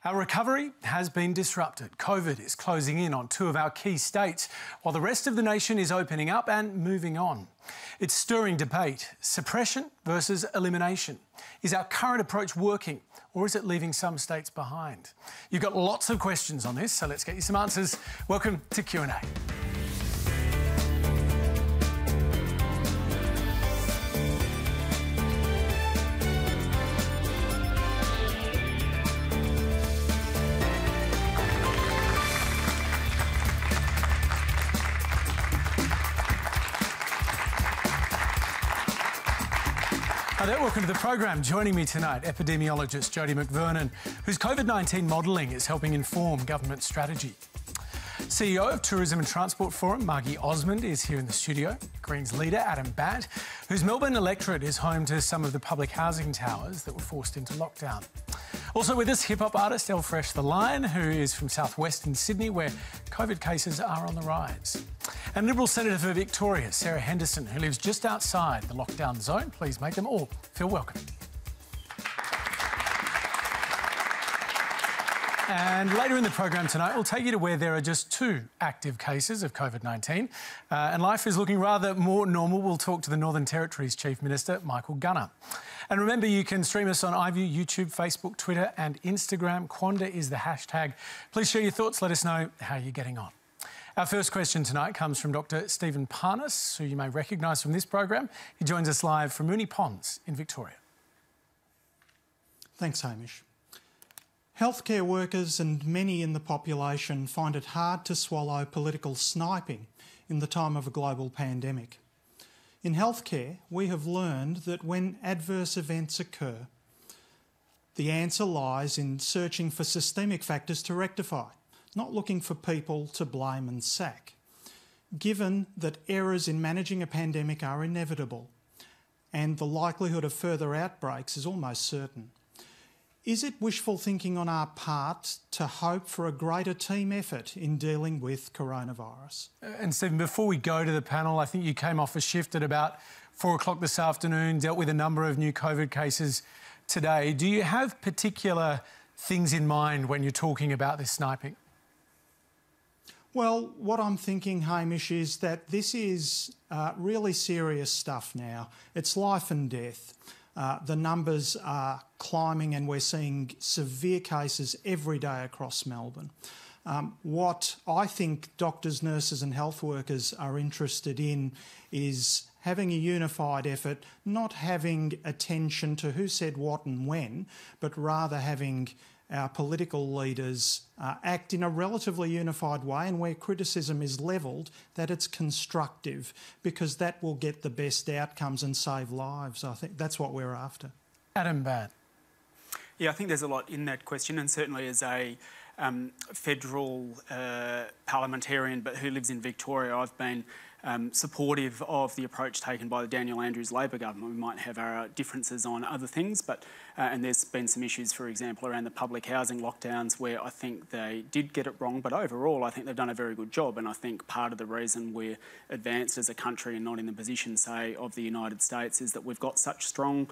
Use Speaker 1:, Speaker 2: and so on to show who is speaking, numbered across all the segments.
Speaker 1: Our recovery has been disrupted. COVID is closing in on two of our key states, while the rest of the nation is opening up and moving on. It's stirring debate. Suppression versus elimination. Is our current approach working, or is it leaving some states behind? You've got lots of questions on this, so let's get you some answers. Welcome to Q&A. Hi there, welcome to the program. Joining me tonight, epidemiologist Jodie McVernon, whose COVID-19 modelling is helping inform government strategy. CEO of Tourism and Transport Forum, Margy Osmond, is here in the studio. Greens leader Adam Bandt, whose Melbourne electorate is home to some of the public housing towers that were forced into lockdown. Also with us, hip-hop artist Fresh the Lion, who is from southwestern Sydney, where COVID cases are on the rise. And Liberal Senator for Victoria, Sarah Henderson, who lives just outside the lockdown zone. Please make them all feel welcome. And later in the program tonight, we'll take you to where there are just 2 active cases of COVID-19 and life is looking rather more normal. We'll talk to the Northern Territory's Chief Minister, Michael Gunner. And remember, you can stream us on iView, YouTube, Facebook, Twitter and Instagram. Quanda is the hashtag. Please share your thoughts. Let us know how you're getting on. Our first question tonight comes from Dr Stephen Parnas, who you may recognise from this program. He joins us live from Moonee Ponds in Victoria.
Speaker 2: Thanks, Hamish. Healthcare workers and many in the population find it hard to swallow political sniping in the time of a global pandemic. In healthcare, we have learned that when adverse events occur, the answer lies in searching for systemic factors to rectify, not looking for people to blame and sack. Given that errors in managing a pandemic are inevitable and the likelihood of further outbreaks is almost certain, is it wishful thinking on our part to hope for a greater team effort in dealing with coronavirus?
Speaker 1: And Stephen, before we go to the panel, I think you came off a shift at about 4 o'clock this afternoon, dealt with a number of new COVID cases today. Do you have particular things in mind when you're talking about this sniping?
Speaker 2: Well, what I'm thinking, Hamish, is that this is really serious stuff now. It's life and death. The numbers are climbing and we're seeing severe cases every day across Melbourne. What I think doctors, nurses and health workers are interested in is having a unified effort, not having attention to who said what and when, but rather having our political leaders act in a relatively unified way, and where criticism is levelled, that it's constructive, because that will get the best outcomes and save lives. I think that's what we're after.
Speaker 1: Adam Bandt.
Speaker 3: Yeah, I think there's a lot in that question, and certainly as a federal parliamentarian but who lives in Victoria, I've been supportive of the approach taken by the Daniel Andrews Labor government. We might have our differences on other things, but and there's been some issues, for example, around the public housing lockdowns where I think they did get it wrong, but overall I think they've done a very good job, and I think part of the reason we're advanced as a country and not in the position, say, of the United States is that we've got such strong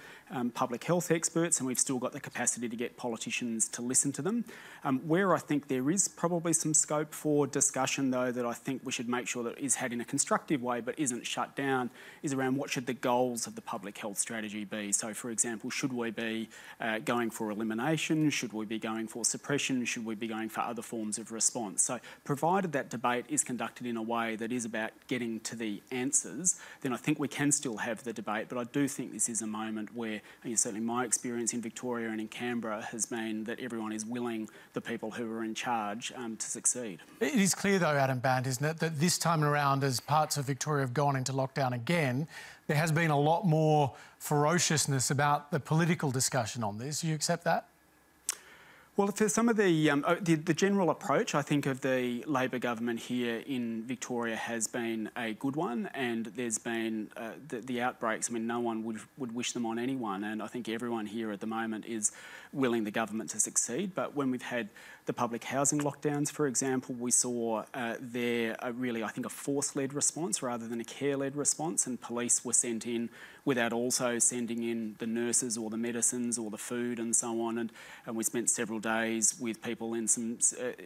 Speaker 3: public health experts and we've still got the capacity to get politicians to listen to them. Where I think there is probably some scope for discussion, though, that I think we should make sure that is had in a constructive way but isn't shut down, is around what should the goals of the public health strategy be. So, for example, should we be going for elimination? Should we be going for suppression? Should we be going for other forms of response? So, provided that debate is conducted in a way that is about getting to the answers, then I think we can still have the debate. But I do think this is a moment where, certainly my experience in Victoria and in Canberra has been that everyone is willing, the people who are in charge, to succeed. It
Speaker 1: is clear, though, Adam Bandt, isn't it, that this time around, as parts of Victoria have gone into lockdown again, there has been a lot more ferociousness about the political discussion on this. Do you accept that?
Speaker 3: Well, for some of the general approach, I think, of the Labor government here in Victoria has been a good one, and there's been the outbreaks. I mean, no one would wish them on anyone, and I think everyone here at the moment is willing the government to succeed. But when we've had the public housing lockdowns, for example, we saw there really, I think, a force-led response rather than a care-led response, and police were sent in without also sending in the nurses or the medicines or the food and so on, and we spent several days with people in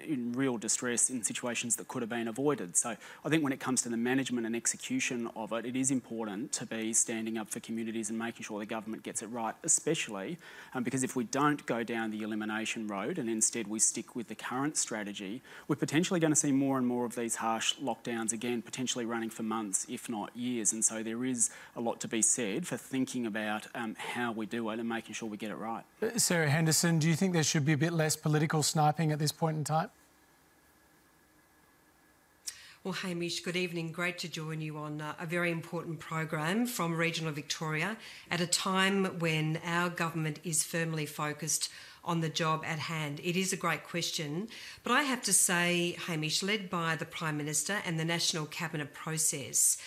Speaker 3: in real distress in situations that could have been avoided. So I think when it comes to the management and execution of it, it is important to be standing up for communities and making sure the government gets it right, especially because if we don't go down the elimination road and instead we stick with the current strategy, we're potentially going to see more and more of these harsh lockdowns again, potentially running for months, if not years. And so there is a lot to be said for thinking about how we do it and making sure we get it right.
Speaker 1: Sarah Henderson, do you think there should be a bit less political sniping at this point in time?
Speaker 4: Well, Hamish, good evening. Great to join you on a very important program from regional Victoria at a time when our government is firmly focused on the job at hand. It is a great question, but I have to say, Hamish, led by the Prime Minister and the National Cabinet process,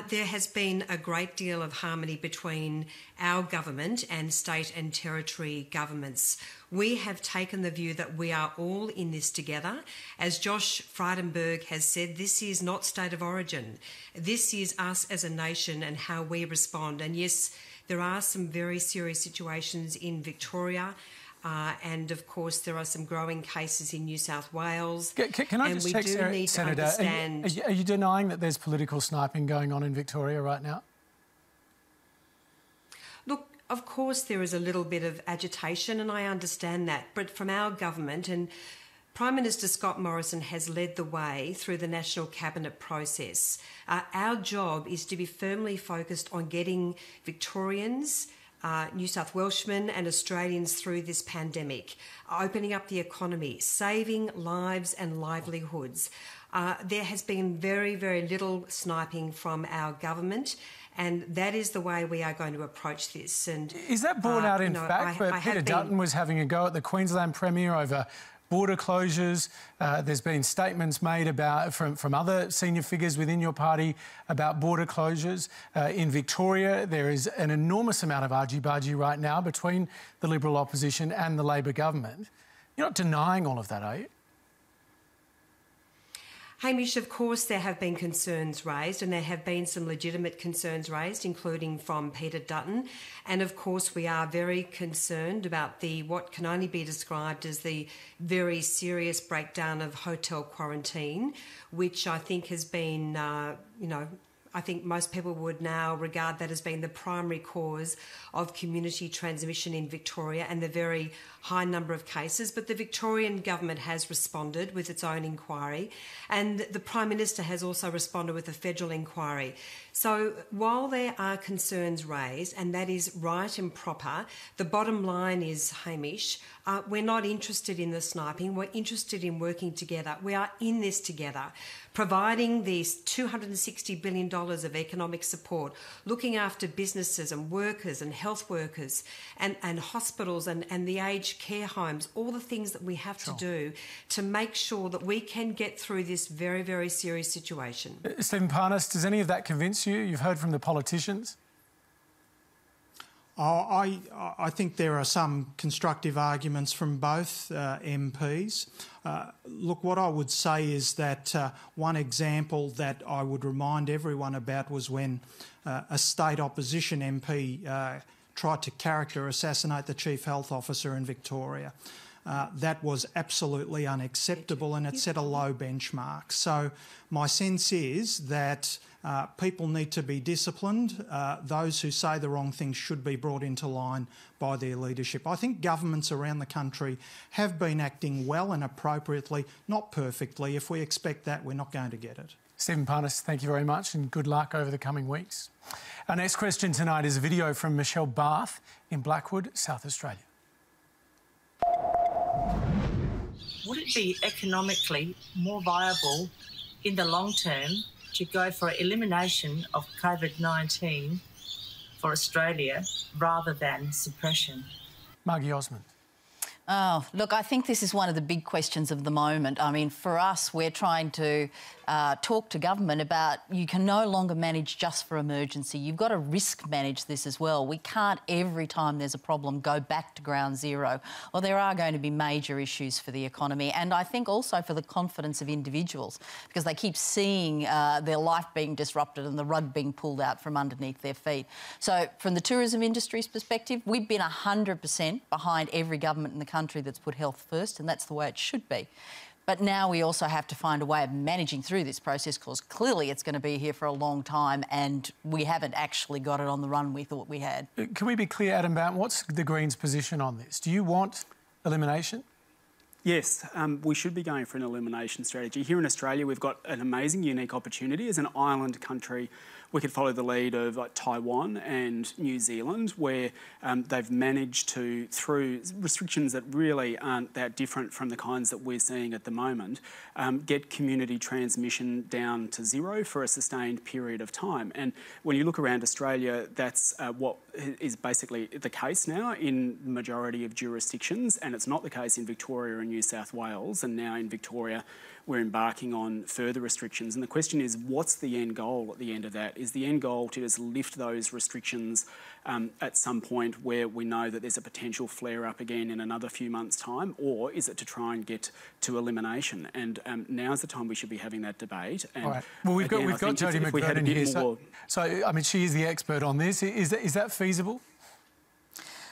Speaker 4: there has been a great deal of harmony between our government and state and territory governments. We have taken the view that we are all in this together. As Josh Frydenberg has said, this is not state of origin. This is us as a nation and how we respond. And yes, there are some very serious situations in Victoria. And of course, there are some growing cases in New South Wales.
Speaker 1: Can I just check, Senator, are you denying that there's political sniping going on in Victoria right now?
Speaker 4: Look, of course there is a little bit of agitation and I understand that, but from our government, and Prime Minister Scott Morrison has led the way through the National Cabinet process. Our job is to be firmly focused on getting Victorians, New South Welshmen and Australians through this pandemic, opening up the economy, saving lives and livelihoods. There has been very, very little sniping from our government, and that is the way we are going to approach this. And
Speaker 1: is that borne out in fact? Where Peter Dutton was having a go at the Queensland Premier over border closures. There's been statements made about from other senior figures within your party about border closures. In Victoria, there is an enormous amount of argy-bargy right now between the Liberal opposition and the Labor government. You're not denying all of that, are you?
Speaker 4: Hamish, of course there have been concerns raised, and there have been some legitimate concerns raised, including from Peter Dutton. And of course we are very concerned about what can only be described as the very serious breakdown of hotel quarantine, which I think has been, I think most people would now regard that as being the primary cause of community transmission in Victoria and the very high number of cases. But the Victorian government has responded with its own inquiry, and the Prime Minister has also responded with a federal inquiry. So while there are concerns raised, and that is right and proper, the bottom line is, Hamish, we're not interested in the sniping. We're interested in working together. We are in this together, providing these $260 billion of economic support, looking after businesses and workers and health workers and hospitals and the aged care homes, all the things that we have to do to make sure that we can get through this very, very serious situation.
Speaker 1: Stephen Panellists, does any of that convince you? You've heard from the politicians.
Speaker 2: I think there are some constructive arguments from both MPs. Look, what I would say is that one example that I would remind everyone about was when a state opposition MP tried to character assassinate the Chief Health Officer in Victoria. That was absolutely unacceptable and it set a low benchmark. So my sense is that people need to be disciplined. Those who say the wrong things should be brought into line by their leadership. I think governments around the country have been acting well and appropriately, not perfectly. If we expect that, we're not going to get it.
Speaker 1: Stephen Panellists, thank you very much and good luck over the coming weeks. Our next question tonight is a video from Michelle Bath in Blackwood, South Australia.
Speaker 5: Would it be economically more viable in the long term to go for elimination of COVID-19 for Australia rather than suppression?
Speaker 1: Margy, Osmond.
Speaker 6: Oh, look, I think this is one of the big questions of the moment. I mean, for us, we're trying to talk to government about you can no longer manage just for emergency. You've got to risk manage this as well. We can't, every time there's a problem, go back to ground zero. Well, there are going to be major issues for the economy and I think also for the confidence of individuals because they keep seeing their life being disrupted and the rug being pulled out from underneath their feet. So from the tourism industry's perspective, we've been 100% behind every government in the country country that's put health first, and that's the way it should be. But now we also have to find a way of managing through this process, because clearly it's going to be here for a long time and we haven't actually got it on the run we thought we had.
Speaker 1: Can we be clear, Adam Bandt, what's the Greens' position on this? Do you want elimination?
Speaker 3: Yes, we should be going for an elimination strategy. Here in Australia, we've got an amazing, unique opportunity. As an island country, we could follow the lead of Taiwan and New Zealand, where they've managed to, through restrictions that really aren't that different from the kinds that we're seeing at the moment, get community transmission down to zero for a sustained period of time. And when you look around Australia, that's what is basically the case now in the majority of jurisdictions, and it's not the case in Victoria and New South Wales, and now in Victoria we're embarking on further restrictions. And the question is, what's the end goal at the end of that? Is the end goal to just lift those restrictions at some point where we know that there's a potential flare-up again in another few months' time, or is it to try and get to elimination? And now's the time we should be having that debate. And
Speaker 1: all right. Well, we've got Jodie McVernon here. So, I mean, she is the expert on this. Is that feasible?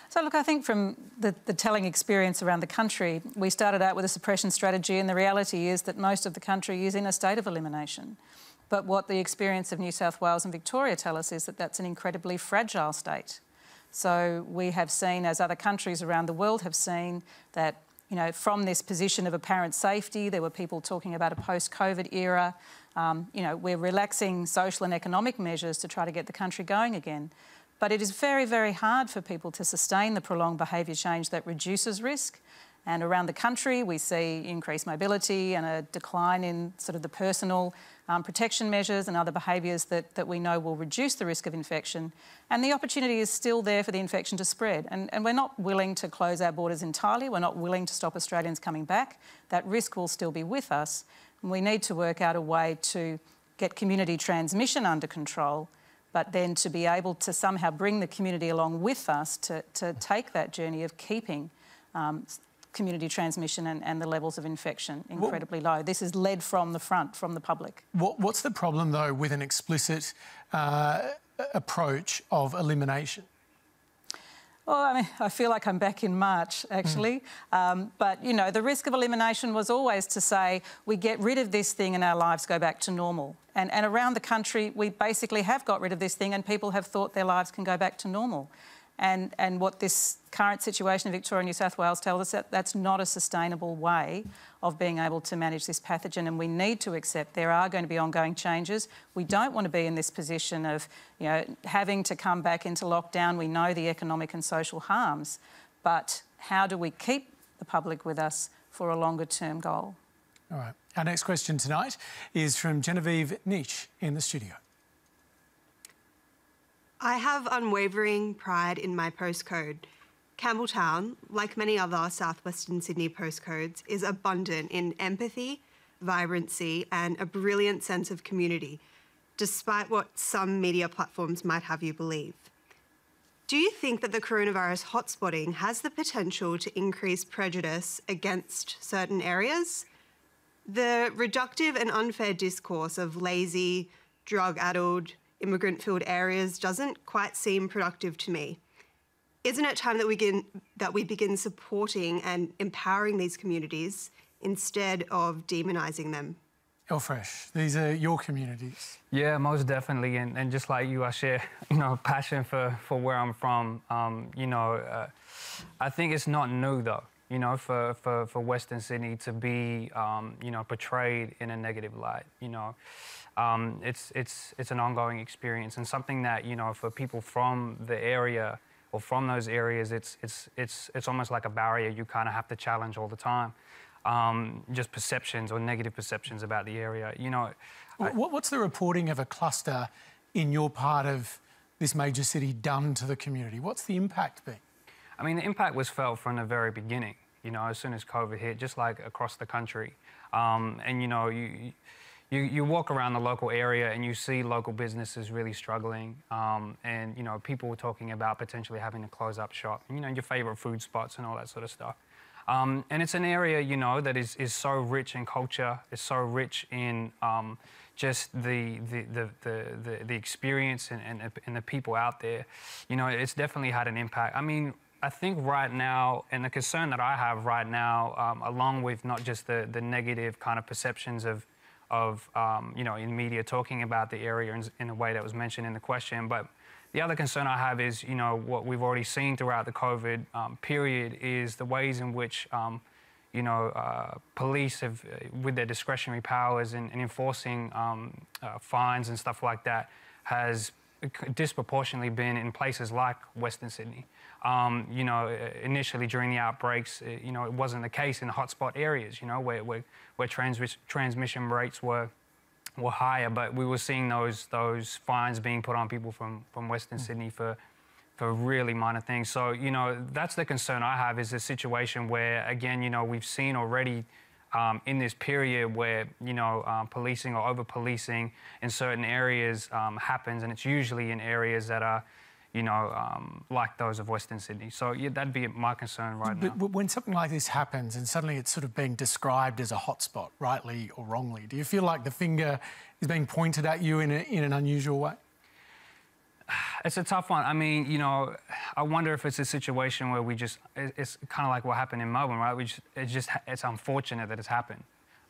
Speaker 7: So, look, I think from the telling experience around the country, we started out with a suppression strategy, and the reality is that most of the country is in a state of elimination. But what the experience of New South Wales and Victoria tell us is that that's an incredibly fragile state. So we have seen, as other countries around the world have seen, that, you know, from this position of apparent safety, there were people talking about a post-COVID era. You know, we're relaxing social and economic measures to try to get the country going again. But it is very, very hard for people to sustain the prolonged behaviour change that reduces risk. And around the country, we see increased mobility and a decline in sort of the personal protection measures and other behaviours that we know will reduce the risk of infection. And the opportunity is still there for the infection to spread. And we're not willing to close our borders entirely. We're not willing to stop Australians coming back. That risk will still be with us. And we need to work out a way to get community transmission under control, but then to be able to somehow bring the community along with us to take that journey of keeping community transmission and the levels of infection incredibly low. This is led from the front, from the public.
Speaker 1: What's the problem, though, with an explicit approach of elimination?
Speaker 7: Well, I mean, I feel like I'm back in March, actually. But, you know, the risk of elimination was always to say we get rid of this thing and our lives go back to normal. And around the country, we basically have got rid of this thing and people have thought their lives can go back to normal. And what this current situation in Victoria and New South Wales tells us, that that's not a sustainable way of being able to manage this pathogen, and we need to accept there are going to be ongoing changes. We don't want to be in this position of, you know, having to come back into lockdown. We know the economic and social harms, but how do we keep the public with us for a longer-term goal?
Speaker 1: All right. Our next question tonight is from Genevieve Nietzsche in the studio.
Speaker 8: I have unwavering pride in my postcode. Campbelltown, like many other southwestern Sydney postcodes, is abundant in empathy, vibrancy and a brilliant sense of community, despite what some media platforms might have you believe. Do you think that the coronavirus hotspotting has the potential to increase prejudice against certain areas? The reductive and unfair discourse of lazy, drug-addled, immigrant-filled areas doesn't quite seem productive to me. Isn't it time that we begin supporting and empowering these communities instead of demonising them?
Speaker 1: Elfresh, these are your communities.
Speaker 9: Yeah, most definitely, and just like you, I share, you know, passion for where I'm from. You know, I think it's not new though, you know, for Western Sydney to be, you know, portrayed in a negative light. You know, it's an ongoing experience and something that, you know, for people from the area or from those areas, it's almost like a barrier you kind of have to challenge all the time. Just perceptions or negative perceptions about the area. You know,
Speaker 1: what's the reporting of a cluster in your part of this major city done to the community? What's the impact been?
Speaker 9: I mean, the impact was felt from the very beginning. You know, as soon as COVID hit, just like across the country, and you know, you walk around the local area and you see local businesses really struggling, and you know, people were talking about potentially having to close up shop. And, you know, your favourite food spots and all that sort of stuff. And it's an area, you know, that is so rich in culture, is so rich in just the experience and the people out there. You know, it's definitely had an impact. I mean, I think right now, and the concern that I have right now, along with not just the negative kind of perceptions of you know, in media talking about the area in a way that was mentioned in the question, but the other concern I have is, you know, what we've already seen throughout the COVID period is the ways in which, you know, police have, with their discretionary powers in enforcing fines and stuff like that, has disproportionately been in places like Western Sydney. You know, initially during the outbreaks, you know, it wasn't the case in the hotspot areas, you know, where transmission rates were higher, but we were seeing those fines being put on people from Western Sydney for really minor things. So, you know, that's the concern I have, is a situation where, again, you know, we've seen already in this period where, you know, policing or over-policing in certain areas happens, and it's usually in areas that are, you know, like those of Western Sydney. So yeah, that'd be my concern right now.
Speaker 1: But when something like this happens and suddenly it's sort of being described as a hotspot, rightly or wrongly, do you feel like the finger is being pointed at you in in an unusual way?
Speaker 9: It's a tough one. I mean, you know, I wonder if it's a situation where it's kind of like what happened in Melbourne, right? It's unfortunate that it's happened.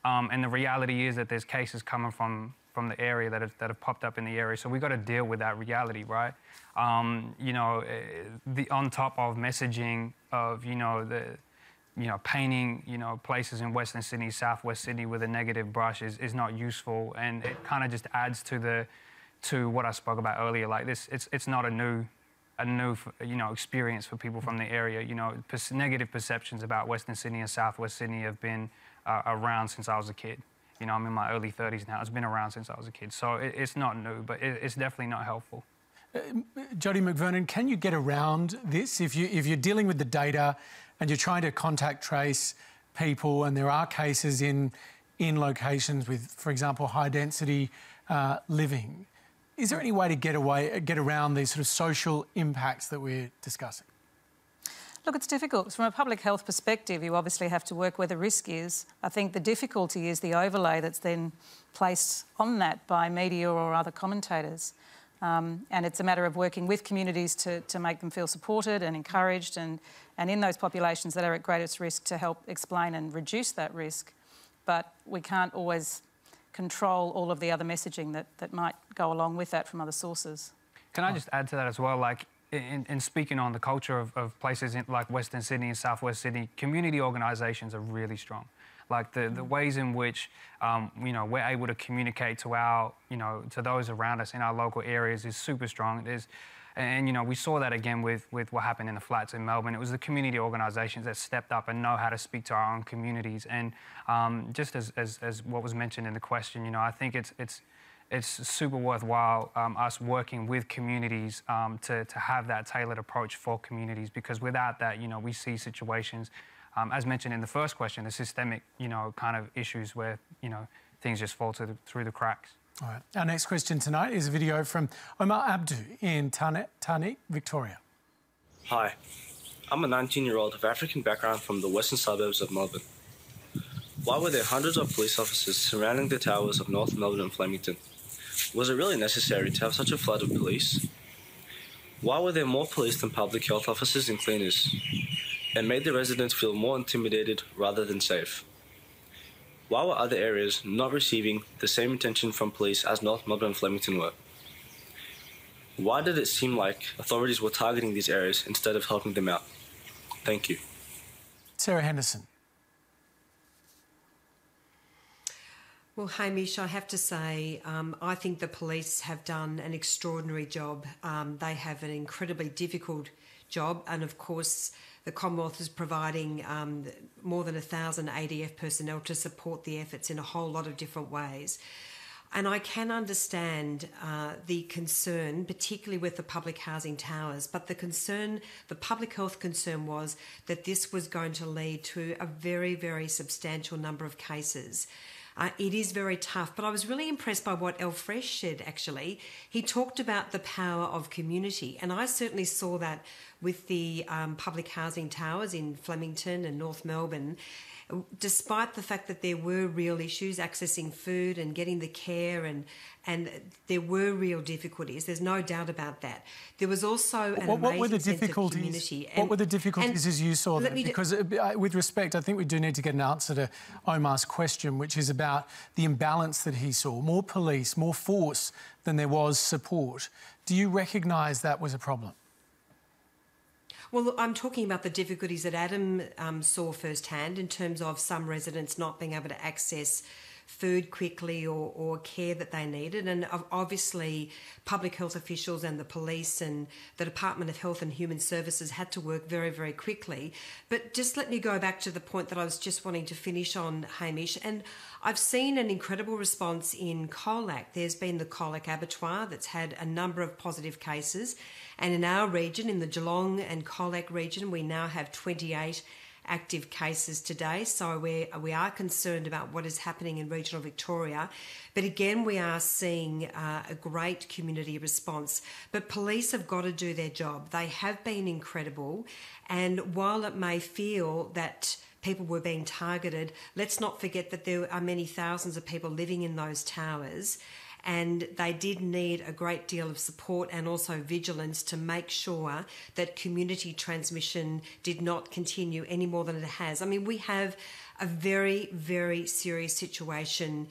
Speaker 9: And the reality is that there's cases coming from the area that have popped up in the area. So we've got to deal with that reality, right? You know, on top of messaging of, you know, painting, you know, places in Western Sydney, Southwest Sydney with a negative brush is not useful, and it kind of just adds to what I spoke about earlier. Like this, it's not a new you know, experience for people from the area. You know, negative perceptions about Western Sydney and Southwest Sydney have been around since I was a kid. You know, I'm in my early 30s now. It's been around since I was a kid. So it's not new, but it's definitely not helpful.
Speaker 1: Jodie McVernon, can you get around this? If you're dealing with the data and you're trying to contact trace people, and there are cases in locations with, for example, high density living, is there any way to get around these sort of social impacts that we're discussing?
Speaker 7: Look, it's difficult. From a public health perspective, you obviously have to work where the risk is. I think the difficulty is the overlay that's then placed on that by media or other commentators. And it's a matter of working with communities to make them feel supported and encouraged, and in those populations that are at greatest risk to help explain and reduce that risk. But we can't always control all of the other messaging that might go along with that from other sources. Can
Speaker 9: I just add to that as well? Like, in speaking on the culture of places like Western Sydney and Southwest Sydney, community organisations are really strong. Like the ways in which, you know, we're able to communicate to our, you know, to those around us in our local areas is super strong. And you know, we saw that again with what happened in the flats in Melbourne. It was the community organisations that stepped up and know how to speak to our own communities. And just as what was mentioned in the question, you know, I think it's super worthwhile us working with communities to have that tailored approach for communities, because without that, you know, we see situations, as mentioned in the first question, the systemic, you know, kind of issues where, you know, things just fall through the cracks.
Speaker 1: All right. Our next question tonight is a video from Omar Abdu in Tarneit, Victoria.
Speaker 10: Hi, I'm a 19-year-old of African background from the western suburbs of Melbourne. Why were there hundreds of police officers surrounding the towers of North Melbourne and Flemington? Was it really necessary to have such a flood of police? Why were there more police than public health officers and cleaners? And made the residents feel more intimidated rather than safe? Why were other areas not receiving the same attention from police as North Melbourne and Flemington were? Why did it seem like authorities were targeting these areas instead of helping them out? Thank you.
Speaker 1: Sarah Henderson.
Speaker 4: Well, Hamish, I have to say, I think the police have done an extraordinary job. They have an incredibly difficult job, and of course the Commonwealth is providing more than 1,000 ADF personnel to support the efforts in a whole lot of different ways. And I can understand the concern, particularly with the public housing towers, but the public health concern was that this was going to lead to a very, very substantial number of cases. It is very tough, but I was really impressed by what El Fresh said, actually. He talked about the power of community, and I certainly saw that with the public housing towers in Flemington and North Melbourne. despite the fact that there were real issues accessing food and getting the care, and there were real difficulties, there's no doubt about that. There was also an amazing sense of community.
Speaker 1: What were the difficulties as you saw them? Because with respect, I think we do need to get an answer to Omar's question, which is about the imbalance that he saw. More police, more force than there was support. Do you recognise that was a problem?
Speaker 4: Well, I'm talking about the difficulties that Adam saw firsthand in terms of some residents not being able to access food quickly or care that they needed. And obviously public health officials and the police and the Department of Health and Human Services had to work very, very quickly. But just let me go back to the point that I was just wanting to finish on, Hamish. And I've seen an incredible response in Colac. There's been the Colac Abattoir that's had a number of positive cases. And in our region, in the Geelong and Colac region, we now have 28 active cases today. So we are concerned about what is happening in regional Victoria. But again, we are seeing a great community response. But police have got to do their job. They have been incredible. And while it may feel that people were being targeted, let's not forget that there are many thousands of people living in those towers, and they did need a great deal of support and also vigilance to make sure that community transmission did not continue any more than it has. I mean, we have a very, very serious situation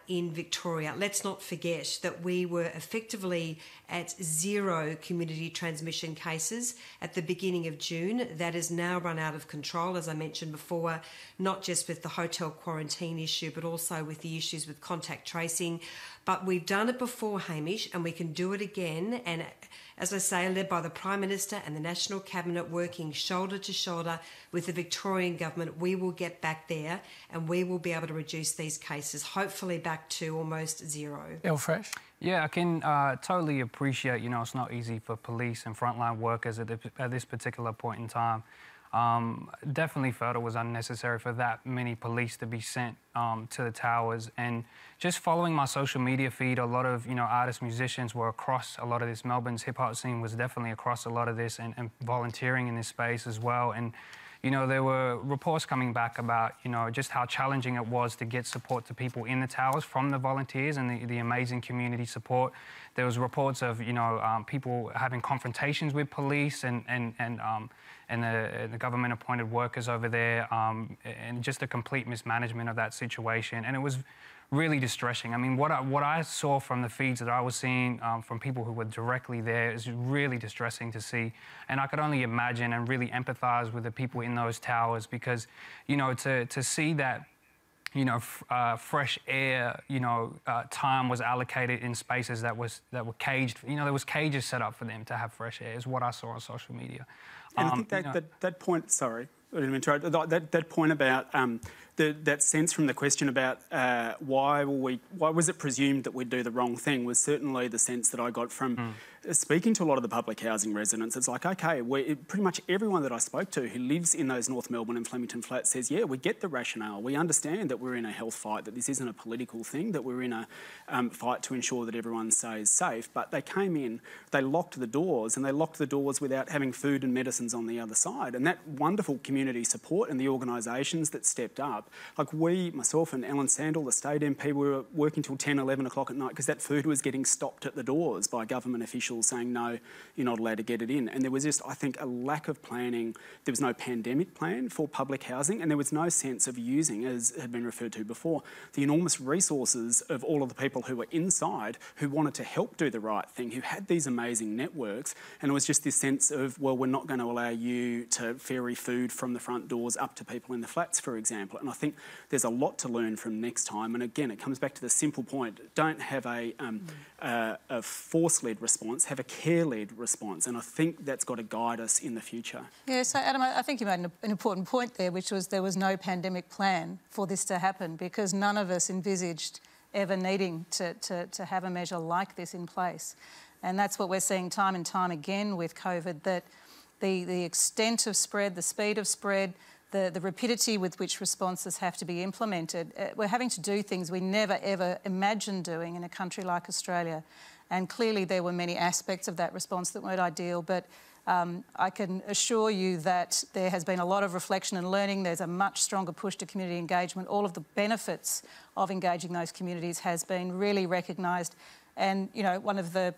Speaker 4: in Victoria. Let's not forget that we were effectively at 0 community transmission cases at the beginning of June. That has now run out of control, as I mentioned before, not just with the hotel quarantine issue, but also with the issues with contact tracing. But we've done it before, Hamish, and we can do it again. And as I say, led by the Prime Minister and the National Cabinet, working shoulder to shoulder with the Victorian Government, we will get back there and we will be able to reduce these cases, hopefully back to almost 0.
Speaker 1: Elfresh?
Speaker 9: Yeah, I can totally appreciate, it's not easy for police and frontline workers at this particular point in time. Definitely felt it was unnecessary for that many police to be sent to the towers. And just following my social media feed, a lot of, artists, musicians were across a lot of this. Melbourne's hip-hop scene was definitely across a lot of this and volunteering in this space as well. And, there were reports coming back about, just how challenging it was to get support to people in the towers from the volunteers and the amazing community support. There was reports of, people having confrontations with police and the government-appointed workers over there, and just a complete mismanagement of that situation. And it was really distressing. I mean, what I saw from the feeds that I was seeing from people who were directly there is really distressing to see. And I could only imagine and really empathise with the people in those towers, because, to see that, fresh air, time was allocated in spaces that were caged. There was cages set up for them to have fresh air, is what I saw on social media.
Speaker 3: And I think that point, sorry, I didn't mean to interrupt, that point about that sense from the question about why was it presumed that we'd do the wrong thing, was certainly the sense that I got from speaking to a lot of the public housing residents. It's like, OK, pretty much everyone that I spoke to who lives in those North Melbourne and Flemington flats says, yeah, we get the rationale. We understand that we're in a health fight, that this isn't a political thing, that we're in a fight to ensure that everyone stays safe. But they came in, they locked the doors, and they locked the doors without having food and medicines on the other side. And that wonderful community support and the organisations that stepped up, like myself and Ellen Sandel, the state MP, we were working till 10, 11 o'clock at night because that food was getting stopped at the doors by government officials saying, no, you're not allowed to get it in. And there was just, I think, a lack of planning. There was no pandemic plan for public housing, and there was no sense of using, as had been referred to before, the enormous resources of all of the people who were inside, who wanted to help do the right thing, who had these amazing networks. And it was just this sense of, well, we're not going to allow you to ferry food from the front doors up to people in the flats, for example. And I think there's a lot to learn from next time. And again, it comes back to the simple point. Don't have a force-led response, have a care-led response. And I think that's got to guide us in the future.
Speaker 7: Yeah, so Adam, I think you made an important point there, which was there was no pandemic plan for this to happen, because none of us envisaged ever needing to have a measure like this in place. And that's what we're seeing time and time again with COVID, that the extent of spread, the speed of spread, the rapidity with which responses have to be implemented. We're having to do things we never, ever imagined doing in a country like Australia. And clearly there were many aspects of that response that weren't ideal, but I can assure you that there has been a lot of reflection and learning. There's a much stronger push to community engagement. All of the benefits of engaging those communities has been really recognised. And, you know, one of the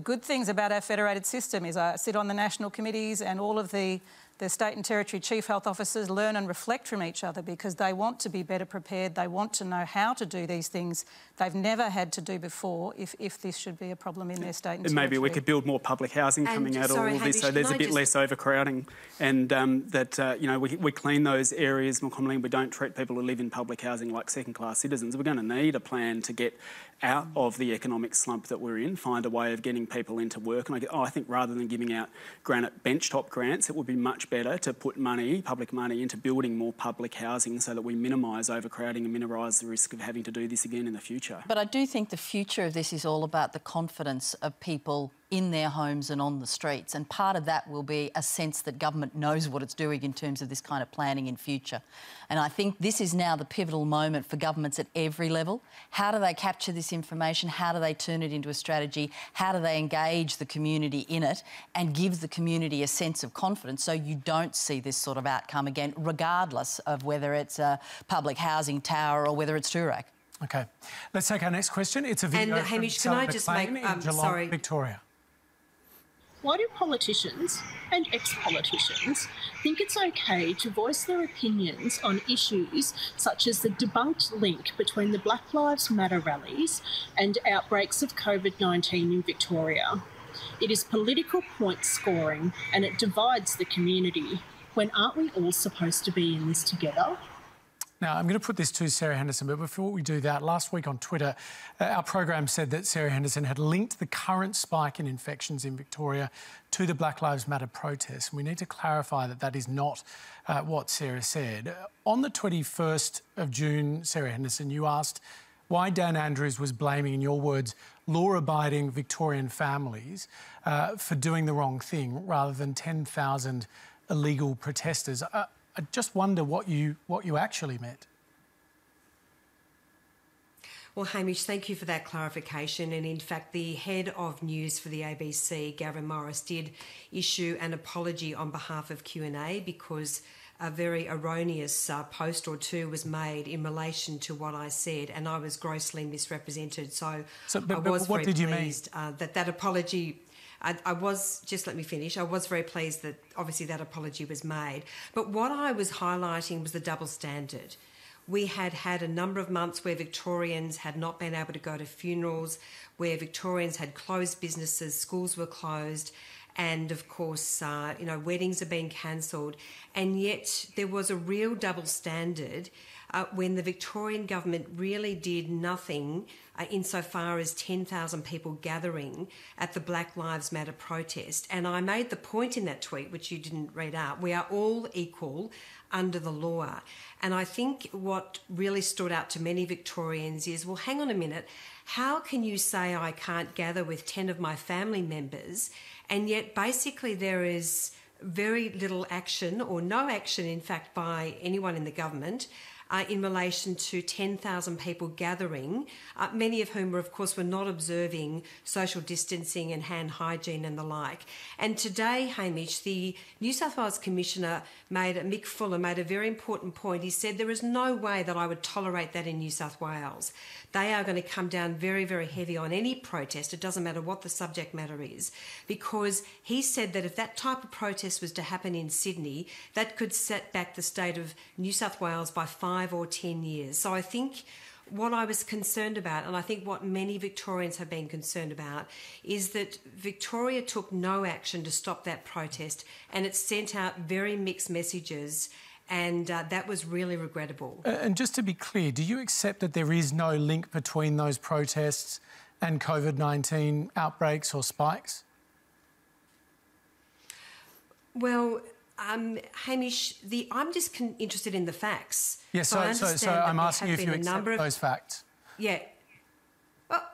Speaker 7: good things about our federated system is I sit on the national committees, and all of the state and territory chief health officers learn and reflect from each other because they want to be better prepared. They want to know how to do these things they've never had to do before if this should be a problem in their state and territory.
Speaker 3: Maybe we could build more public housing coming out of all this, so there's a bit less overcrowding, and you know, we clean those areas more commonly. We don't treat people who live in public housing like second-class citizens. We're going to need a plan to get out of the economic slump that we're in, find a way of getting people into work. And I think rather than giving out granite benchtop grants, it would be much better to put money, public money, into building more public housing so that we minimise overcrowding and minimise the risk of having to do this again in the future.
Speaker 6: But I do think the future of this is all about the confidence of people in their homes and on the streets, and part of that will be a sense that government knows what it's doing in terms of this kind of planning in future. And I think this is now the pivotal moment for governments at every level. How do they capture this information? How do they turn it into a strategy? How do they engage the community in it and give the community a sense of confidence so you don't see this sort of outcome again, regardless of whether it's a public housing tower or whether it's Toorak?
Speaker 1: OK. Let's take our next question. It's a video
Speaker 4: and, Hamish, can I just make...
Speaker 1: Geelong, Victoria.
Speaker 11: Why do politicians and ex-politicians think it's okay to voice their opinions on issues such as the debunked link between the Black Lives Matter rallies and outbreaks of COVID-19 in Victoria? It is political point scoring and it divides the community. When aren't we all supposed to be in this together?
Speaker 1: Now, I'm going to put this to Sarah Henderson, but before we do that, last week on Twitter, our program said that Sarah Henderson had linked the current spike in infections in Victoria to the Black Lives Matter protests. And we need to clarify that that is not what Sarah said. On the 21st of June, Sarah Henderson, you asked why Dan Andrews was blaming, in your words, law-abiding Victorian families for doing the wrong thing rather than 10,000 illegal protesters. I just wonder what you actually meant.
Speaker 4: Well, Hamish, thank you for that clarification. And in fact, the head of news for the ABC, Gavin Morris, did issue an apology on behalf of Q&A because a very erroneous post or two was made in relation to what I said, and I was grossly misrepresented. So I was very pleased that apology... I was, just let me finish, I was very pleased that obviously that apology was made. But what I was highlighting was the double standard. We had had a number of months where Victorians had not been able to go to funerals, where Victorians had closed businesses, schools were closed, and of course, weddings are being cancelled. And yet there was a real double standard when the Victorian government really did nothing insofar as 10,000 people gathering at the Black Lives Matter protest. And I made the point in that tweet, which you didn't read out, we are all equal under the law. And I think what really stood out to many Victorians is, well, hang on a minute, how can you say I can't gather with 10 of my family members, and yet basically there is very little action, or no action in fact, by anyone in the government in relation to 10,000 people gathering, many of whom, of course, were not observing social distancing and hand hygiene and the like. And today, Hamish, the New South Wales Commissioner, Mick Fuller, made a very important point. He said there is no way that I would tolerate that in New South Wales. They are going to come down very, very heavy on any protest. It doesn't matter what the subject matter is, because he said that if that type of protest was to happen in Sydney, that could set back the state of New South Wales by 5 or 10 years. So I think what I was concerned about, and I think what many Victorians have been concerned about, is that Victoria took no action to stop that protest, and it sent out very mixed messages, and that was really regrettable.
Speaker 1: And just to be clear, do you accept that there is no link between those protests and COVID-19 outbreaks or spikes?
Speaker 4: Well, Hamish, I'm just interested in the facts.
Speaker 1: Yes, so I'm asking you if you accept those facts.
Speaker 4: Yeah. Well,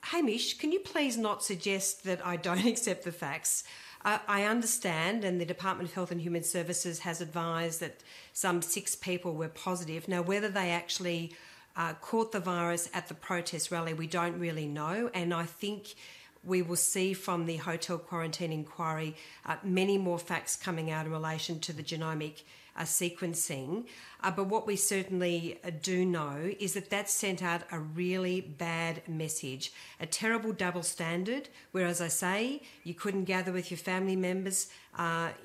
Speaker 4: Hamish, can you please not suggest that I don't accept the facts? I understand, and the Department of Health and Human Services has advised that some 6 people were positive. Now, whether they actually caught the virus at the protest rally, we don't really know. And I think we will see from the hotel quarantine inquiry many more facts coming out in relation to the genomic sequencing. But what we certainly do know is that that sent out a really bad message, a terrible double standard, where, as I say, you couldn't gather with your family members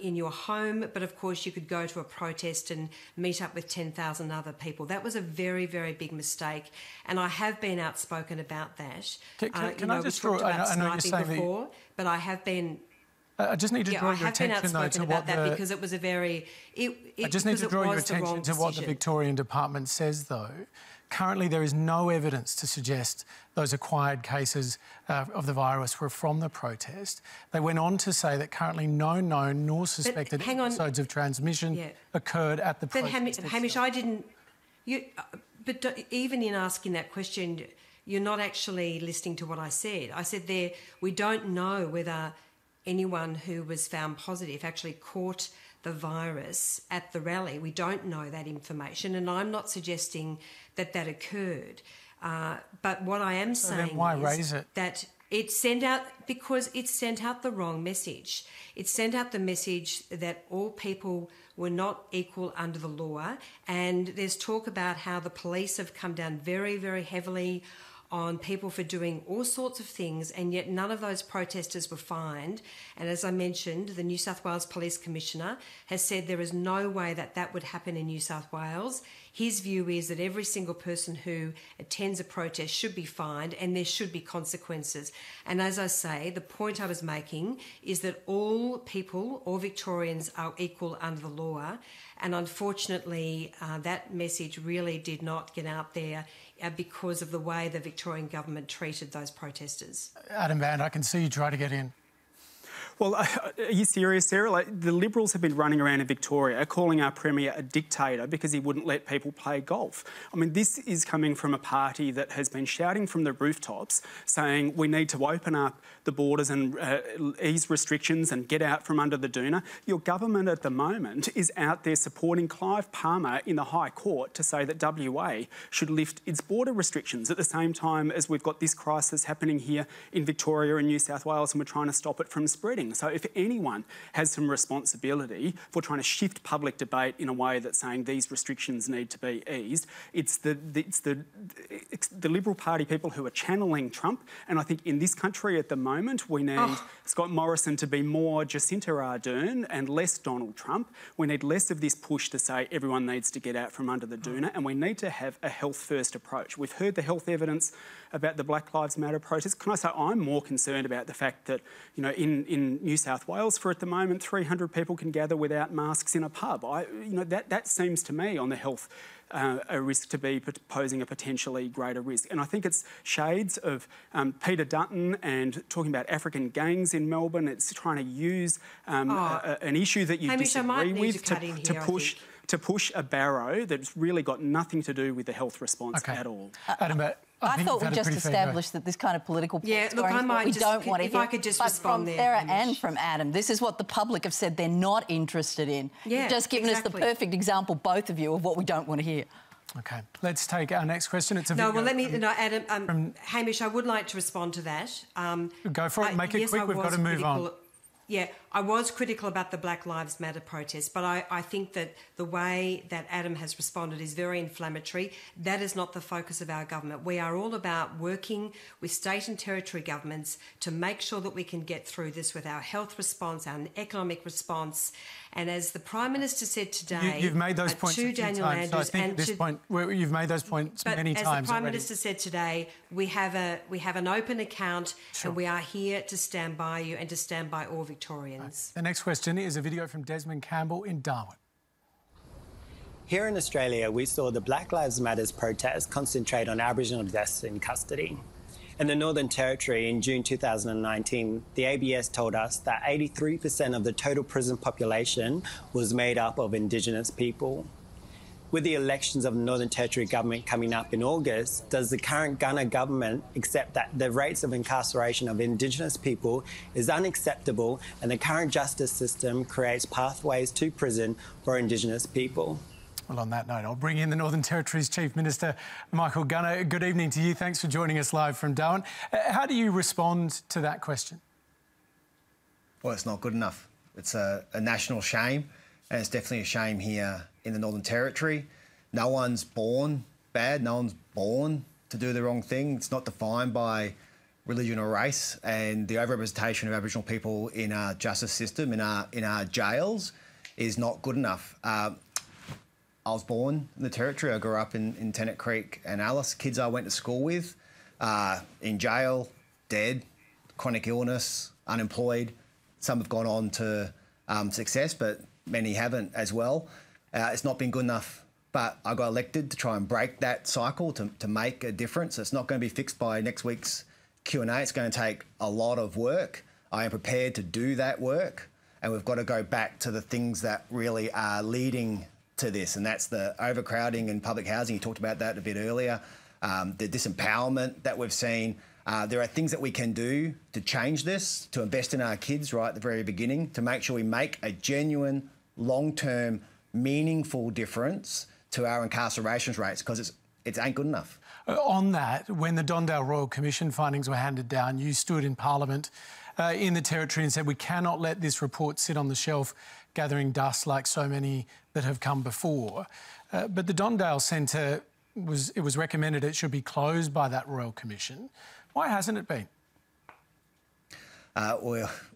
Speaker 4: in your home, but of course you could go to a protest and meet up with 10,000 other people. That was a very, very big mistake, and I have been outspoken about that.
Speaker 1: Can I just draw... I know you're saying
Speaker 4: before, but I have been...
Speaker 1: I just need to draw your attention, though, to what
Speaker 4: because it was a very...
Speaker 1: I just need to draw your attention to what the Victorian Department says, though. Currently, there is no evidence to suggest those acquired cases of the virus were from the protest. They went on to say that currently no known nor suspected episodes of transmission occurred at the protest.
Speaker 4: But Hamish, I didn't... But even in asking that question, you're not actually listening to what I said. I said there, we don't know whether anyone who was found positive actually caught the virus at the rally. We don't know that information, and I'm not suggesting that that occurred. But what I am saying
Speaker 1: then why raise it?
Speaker 4: That it sent out, because it sent out the wrong message. It sent out the message that all people were not equal under the law, and there's talk about how the police have come down very, very heavily on people for doing all sorts of things, and yet none of those protesters were fined. And as I mentioned, the New South Wales Police Commissioner has said there is no way that that would happen in New South Wales. His view is that every single person who attends a protest should be fined and there should be consequences. And as I say, the point I was making is that all people, all Victorians, are equal under the law. And unfortunately, that message really did not get out there because of the way the Victorian government treated those protesters.
Speaker 1: Adam Bandt, I can see you try to get in.
Speaker 3: Well, are you serious, Sarah? Like, the Liberals have been running around in Victoria calling our Premier a dictator because he wouldn't let people play golf. I mean, this is coming from a party that has been shouting from the rooftops saying we need to open up the borders and ease restrictions and get out from under the doona. Your government at the moment is out there supporting Clive Palmer in the High Court to say that WA should lift its border restrictions at the same time as we've got this crisis happening here in Victoria and New South Wales, and we're trying to stop it from spreading. So if anyone has some responsibility for trying to shift public debate in a way that's saying these restrictions need to be eased, it's the Liberal Party people who are channeling Trump. And I think in this country at the moment we need Scott Morrison to be more Jacinda Ardern and less Donald Trump. We need less of this push to say everyone needs to get out from under the doona, and we need to have a health-first approach. We've heard the health evidence about the Black Lives Matter protest. Can I say I'm more concerned about the fact that, you know, in New South Wales, for at the moment, 300 people can gather without masks in a pub. That seems to me on the health a risk to be posing a potentially greater risk. And I think it's shades of Peter Dutton and talking about African gangs in Melbourne. It's trying to use an issue that you disagree with to push a barrow that's really got nothing to do with the health response at all.
Speaker 1: Adam,
Speaker 6: I thought we just established that this kind of political we don't want to hear.
Speaker 4: I could just respond
Speaker 6: from
Speaker 4: there,
Speaker 6: Sarah and from Adam, this is what the public have said they're not interested in. You've just given us the perfect example, both of you, of what we don't want to hear.
Speaker 1: OK, let's take our next question. It's a
Speaker 4: Adam, Hamish, I would like to respond to that.
Speaker 1: Go for it, make it quick, we've got to move on.
Speaker 4: Yeah, I was critical about the Black Lives Matter protest, but I think that the way that Adam has responded is very inflammatory. That is not the focus of our government. We are all about working with state and territory governments to make sure that we can get through this with our health response, our economic response. And as the Prime Minister said today...
Speaker 1: You've made those points a few times, so I think at this point you've made those points many times already.
Speaker 4: As the Prime Minister said today, we have an open account and we are here to stand by you and to stand by all Victorians.
Speaker 1: The next question is a video from Desmond Campbell in Darwin.
Speaker 12: Here in Australia, we saw the Black Lives Matter protest concentrate on Aboriginal deaths in custody. In the Northern Territory in June 2019, the ABS told us that 83% of the total prison population was made up of Indigenous people. With the elections of the Northern Territory government coming up in August, does the current Gunner government accept that the rates of incarceration of Indigenous people is unacceptable and the current justice system creates pathways to prison for Indigenous people?
Speaker 1: Well, on that note, I'll bring in the Northern Territory's Chief Minister, Michael Gunner. Good evening to you. Thanks for joining us live from Darwin. How do you respond to that question?
Speaker 13: Well, it's not good enough. It's a national shame, and it's definitely a shame here in the Northern Territory. No one's born bad. No one's born to do the wrong thing. It's not defined by religion or race, and the overrepresentation of Aboriginal people in our justice system, in our jails, is not good enough. I was born in the Territory. I grew up in Tennant Creek and Alice. Kids I went to school with, in jail, dead, chronic illness, unemployed. Some have gone on to success, but many haven't as well. It's not been good enough, but I got elected to try and break that cycle, to make a difference. It's not going to be fixed by next week's Q&A. It's going to take a lot of work. I am prepared to do that work, and we've got to go back to the things that really are leading to this, and that's the overcrowding in public housing. You talked about that a bit earlier. The disempowerment that we've seen. There are things that we can do to change this, to invest in our kids right at the very beginning, to make sure we make a genuine, long-term, meaningful difference to our incarceration rates, because it ain't good enough.
Speaker 1: On that, when the Dondale Royal Commission findings were handed down, you stood in Parliament in the Territory and said we cannot let this report sit on the shelf gathering dust like so many that have come before. But the Dondale Centre, it was recommended it should be closed by that Royal Commission. Why hasn't it been?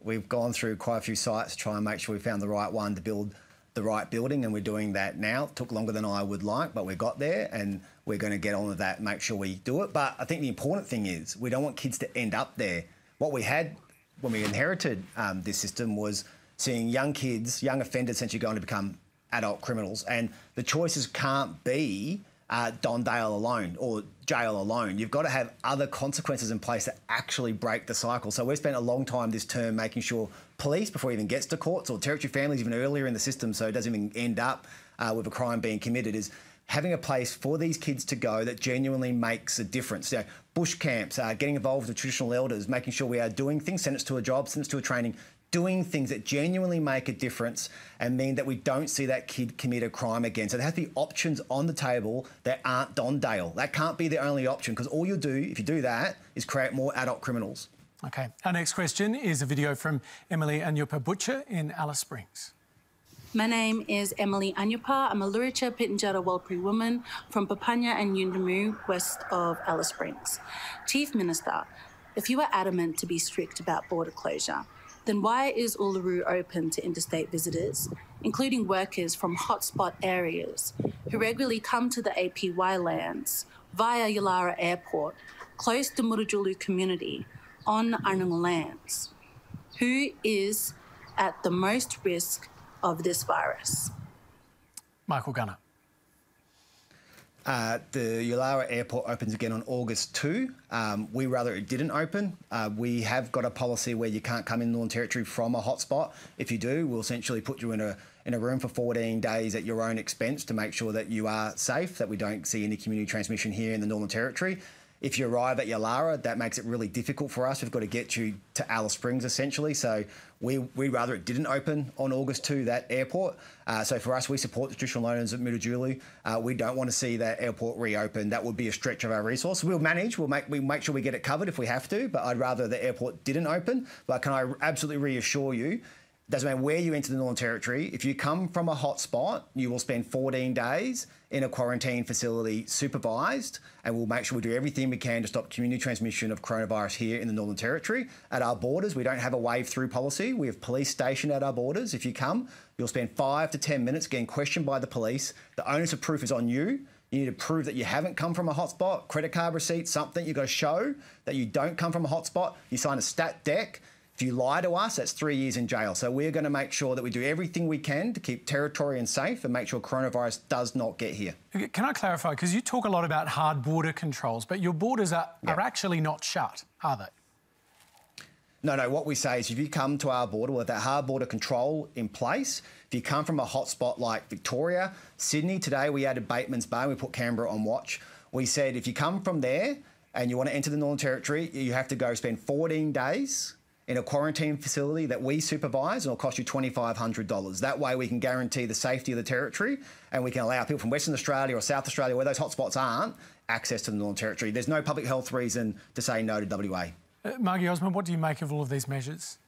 Speaker 13: We've gone through quite a few sites to try and make sure we found the right one to build the right building, and we're doing that now. It took longer than I would like, but we got there, and we're going to get on with that and make sure we do it. But I think the important thing is we don't want kids to end up there. What we had when we inherited this system was seeing young kids, young offenders essentially going to become adult criminals, and the choices can't be Dondale alone or jail alone. You've got to have other consequences in place that actually break the cycle. So we've spent a long time this term making sure police, before it even gets to courts, or Territory families even earlier in the system so it doesn't even end up with a crime being committed, is having a place for these kids to go that genuinely makes a difference. You know, bush camps, getting involved with the traditional elders, making sure we are doing things, send us to a job, send us to a training, doing things that genuinely make a difference and mean that we don't see that kid commit a crime again. So there has to be options on the table that aren't Dondale. That can't be the only option, because all you'll do, if you do that, is create more adult criminals.
Speaker 1: OK. Our next question is a video from Emily Anyupa Butcher in Alice Springs.
Speaker 14: My name is Emily Anyupa. I'm a Luritja Pitjantjatjara Warlpiri woman from Papanya and Yuendamu, west of Alice Springs. Chief Minister, if you are adamant to be strict about border closure, then why is Uluru open to interstate visitors, including workers from hotspot areas who regularly come to the APY lands via Yulara Airport, close to Murujulu community, on Arnunga lands? Who is at the most risk of this virus?
Speaker 1: Michael Gunner.
Speaker 13: The Yulara Airport opens again on August 2. We rather it didn't open. We have got a policy where you can't come in Northern Territory from a hotspot. If you do, we'll essentially put you in a room for 14 days at your own expense to make sure that you are safe, that we don't see any community transmission here in the Northern Territory. If you arrive at Yulara, that makes it really difficult for us. We've got to get you to Alice Springs, essentially. So we'd rather it didn't open on August 2, that airport. So for us, we support the traditional owners at Murujulu. We don't want to see that airport reopen. That would be a stretch of our resource. We'll manage. We'll make sure we get it covered if we have to, but I'd rather the airport didn't open. But can I absolutely reassure you, doesn't matter where you enter the Northern Territory, if you come from a hotspot, you will spend 14 days in a quarantine facility supervised, and we'll make sure we do everything we can to stop community transmission of coronavirus here in the Northern Territory. At our borders, we don't have a wave-through policy. We have police stationed at our borders. If you come, you'll spend 5 to 10 minutes getting questioned by the police. The onus of proof is on you. You need to prove that you haven't come from a hotspot, credit card receipt, something. You've got to show that you don't come from a hotspot. You sign a stat dec. If you lie to us, that's 3 years in jail. So we're going to make sure that we do everything we can to keep Territorian safe and make sure coronavirus does not get here.
Speaker 1: Can I clarify? Because you talk a lot about hard border controls, but your borders are actually not shut, are they?
Speaker 13: No. What we say is if you come to our border with that hard border control in place, if you come from a hotspot like Victoria, Sydney, today we added Bateman's Bay, we put Canberra on watch. We said if you come from there and you want to enter the Northern Territory, you have to go spend 14 days in a quarantine facility that we supervise, and it'll cost you $2,500. That way we can guarantee the safety of the territory, and we can allow people from Western Australia or South Australia, where those hotspots aren't, access to the Northern Territory. There's no public health reason to say no to WA.
Speaker 1: Margy, Osmond, what do you make of all of these measures?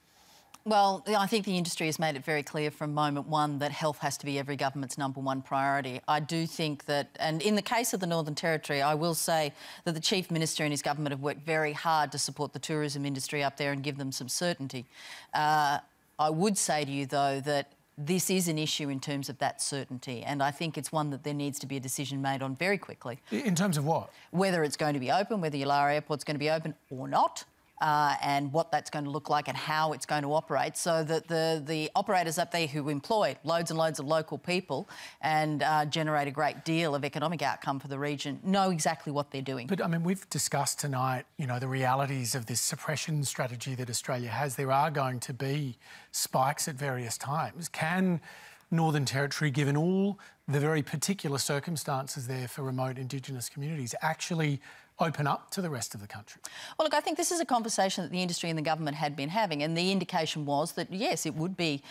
Speaker 6: Well, I think the industry has made it very clear from moment one that health has to be every government's #1 priority. I do think that, and in the case of the Northern Territory, I will say that the Chief Minister and his government have worked very hard to support the tourism industry up there and give them some certainty. I would say to you, though, that this is an issue in terms of that certainty, and I think it's one that there needs to be a decision made on very quickly.
Speaker 1: In terms of what?
Speaker 6: Whether it's going to be open, whether Yulara Airport's going to be open or not. And what that's going to look like and how it's going to operate, so that the operators up there who employ loads and loads of local people and generate a great deal of economic outcome for the region know exactly what they're doing.
Speaker 1: But, I mean, we've discussed tonight, you know, the realities of this suppression strategy that Australia has. There are going to be spikes at various times. Can Northern Territory, given all the very particular circumstances there for remote Indigenous communities, actually open up to the rest of the country?
Speaker 6: Well, look, I think this is a conversation that the industry and the government had been having, and the indication was that, yes, it would be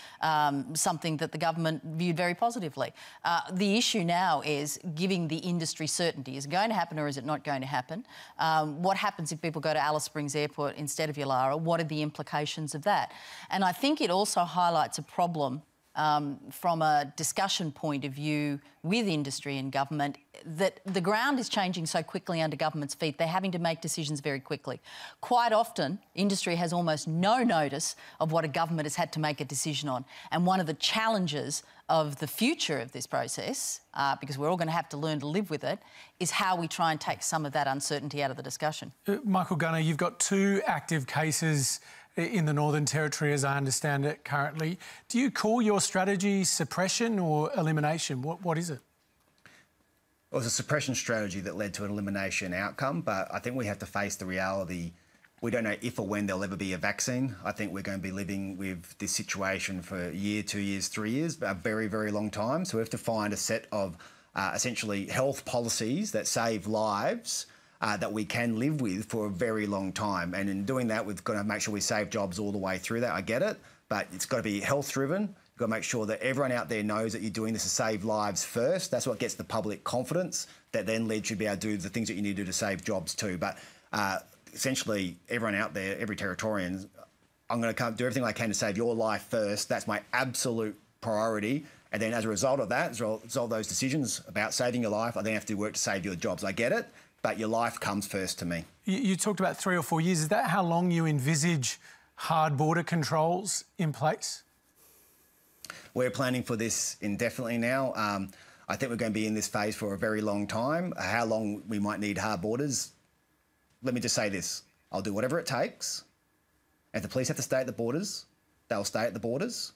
Speaker 6: something that the government viewed very positively. The issue now is giving the industry certainty. Is it going to happen or is it not going to happen? What happens if people go to Alice Springs Airport instead of Yulara? What are the implications of that? And I think it also highlights a problem from a discussion point of view with industry and government, that the ground is changing so quickly under government's feet. They're having to make decisions very quickly. Quite often, industry has almost no notice of what a government has had to make a decision on. And one of the challenges of the future of this process, because we're all going to have to learn to live with it, is how we try and take some of that uncertainty out of the discussion.
Speaker 1: Michael Gunner, you've got 2 active cases in the Northern Territory, as I understand it currently. Do you call your strategy suppression or elimination? What is it?
Speaker 13: It was a suppression strategy that led to an elimination outcome, but I think we have to face the reality. We don't know if or when there'll ever be a vaccine. I think we're going to be living with this situation for a year, 2 years, 3 years, a very, very long time. So we have to find a set of essentially health policies that save lives that we can live with for a very long time. And in doing that, we've got to make sure we save jobs all the way through that. I get it, but it's got to be health-driven. You've got to make sure that everyone out there knows that you're doing this to save lives first. That's what gets the public confidence that then leads you to be able to do the things that you need to do to save jobs too. But essentially, everyone out there, every Territorian, I'm going to do everything I can to save your life first. That's my absolute priority. And then as a result of that, as a result of those decisions about saving your life, I then have to work to save your jobs. I get it, but your life comes first to me. You talked about 3 or 4 years. Is that how long you envisage hard border controls in place? We're planning for this indefinitely now. I think we're going to be in this phase for a very long time. How long we might need hard borders, let me just say this. I'll do whatever it takes. If the police have to stay at the borders, they'll stay at the borders.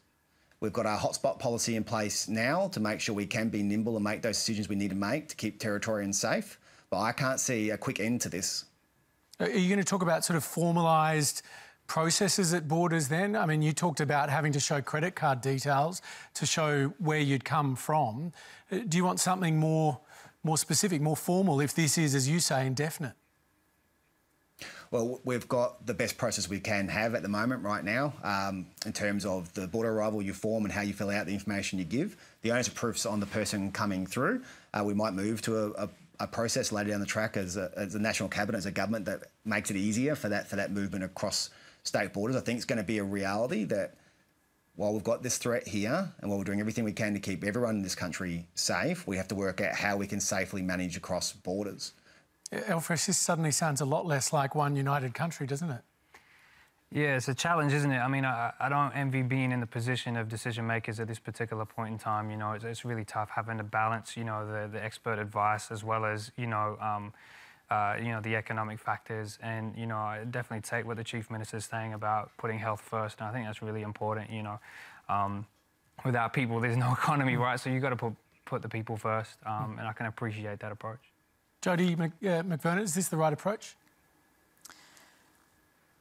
Speaker 13: We've got our hotspot policy in place now to make sure we can be nimble and make those decisions we need to make to keep Territorians safe. But I can't see a quick end to this. Are you going to talk about sort of formalised processes at borders then? I mean, you talked about having to show credit card details to show where you'd come from. Do you want something more specific, more formal, if this is, as you say, indefinite? Well, we've got the best process we can have at the moment right now in terms of the border arrival you form and how you fill out the information you give. The onus of proof's on the person coming through. We might move to a process later down the track as a national cabinet, as a government, that makes it easier for that movement across state borders. I think it's going to be a reality that while we've got this threat here and while we're doing everything we can to keep everyone in this country safe, we have to work out how we can safely manage across borders. Elfresh, this suddenly sounds a lot less like one united country, doesn't it?
Speaker 9: Yeah, it's a challenge, isn't it? I mean, I don't envy being in the position of decision makers at this particular point in time. You know, it's really tough having to balance, you know, the expert advice as well as, you know, the economic factors. And, you know, I definitely take what the Chief Minister is saying about putting health first. And I think that's really important, you know. Without people, there's no economy, right? So you've got to put the people first. And I can appreciate that approach.
Speaker 1: Jodie McVernon, is this the right approach?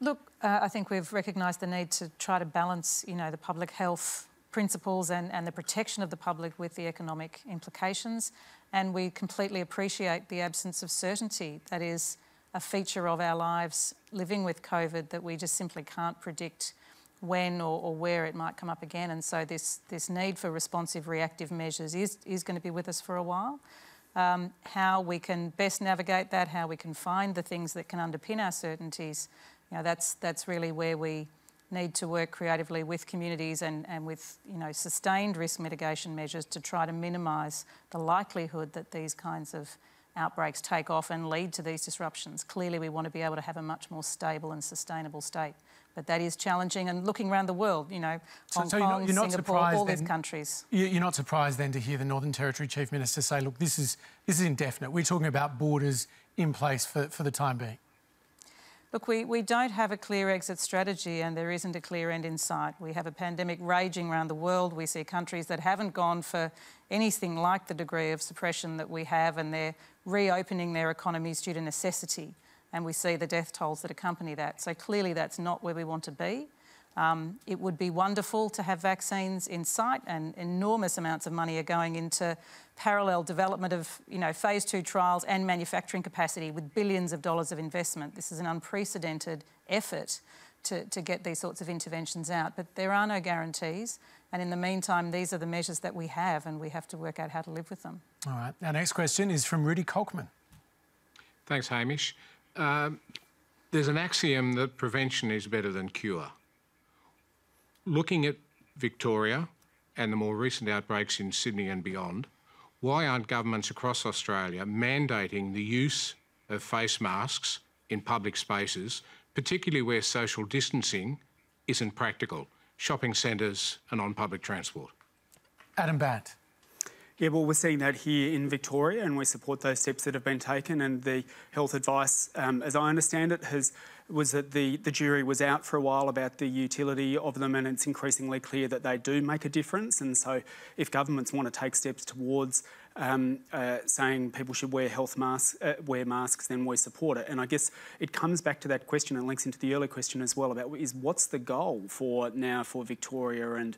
Speaker 7: Look, I think we've recognised the need to try to balance, you know, the public health principles and the protection of the public with the economic implications. And we completely appreciate the absence of certainty that is a feature of our lives living with COVID that we just simply can't predict when or where it might come up again. And so this need for responsive reactive measures is going to be with us for a while. How we can best navigate that, how we can find the things that can underpin our certainties, that's really where we need to work creatively with communities and with sustained risk mitigation measures to try to minimise the likelihood that these kinds of outbreaks take off and lead to these disruptions. Clearly we want to be able to have a much more stable and sustainable state, but that is challenging. And looking around the world, Hong Kong, Singapore, all these countries.
Speaker 1: You're not surprised then to hear the Northern Territory Chief Minister say, look, this is indefinite. We're talking about borders in place for the time being.
Speaker 7: Look, we don't have a clear exit strategy and there isn't a clear end in sight. We have a pandemic raging around the world. We see countries that haven't gone for anything like the degree of suppression that we have, and they're reopening their economies due to necessity. And we see the death tolls that accompany that. So clearly that's not where we want to be. It would be wonderful to have vaccines in sight, and enormous amounts of money are going into parallel development of phase 2 trials and manufacturing capacity with billions of dollars of investment. This is an unprecedented effort to get these sorts of interventions out, but there are no guarantees, and in the meantime these are the measures that we have, and we have to work out how to live with them.
Speaker 1: All right, our next question is from Rudy Colkman.
Speaker 15: Thanks, Hamish. There's an axiom that prevention is better than cure. Looking at Victoria and the more recent outbreaks in Sydney and beyond, why aren't governments across Australia mandating the use of face masks in public spaces, particularly where social distancing isn't practical, shopping centres and on public transport?
Speaker 1: Adam Bandt.
Speaker 3: Yeah, well, we're seeing that here in Victoria, and we support those steps that have been taken. And the health advice, as I understand it, was that the jury was out for a while about the utility of them, and it's increasingly clear that they do make a difference. And so if governments want to take steps towards saying people should wear masks, then we support it. And I guess it comes back to that question and links into the earlier question as well about what's the goal for Victoria and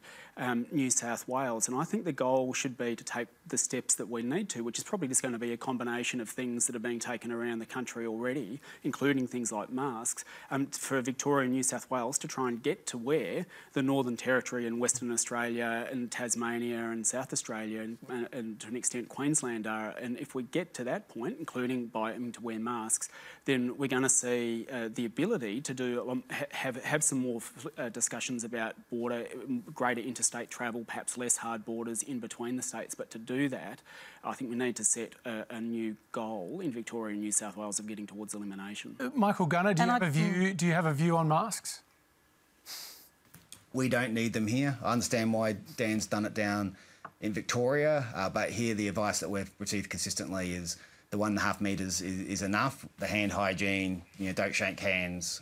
Speaker 3: New South Wales. And I think the goal should be to take the steps that we need to, which is probably just going to be a combination of things that are being taken around the country already, including things like masks, for Victoria and New South Wales to try and get to where the Northern Territory and Western Australia and Tasmania and South Australia and to an extent Queensland are. And if we get to that point, including to wear masks, then we're going to see the ability to have some more discussions about greater interstate travel, perhaps less hard borders in between the states. But to do that, I think we need to set a new goal in Victoria and New South Wales of getting towards elimination.
Speaker 1: Michael Gunner, do you have a view on masks?
Speaker 13: We don't need them here. I understand why Dan's done it down in Victoria, but here the advice that we've received consistently is the 1.5 metres is enough. The hand hygiene, don't shake hands.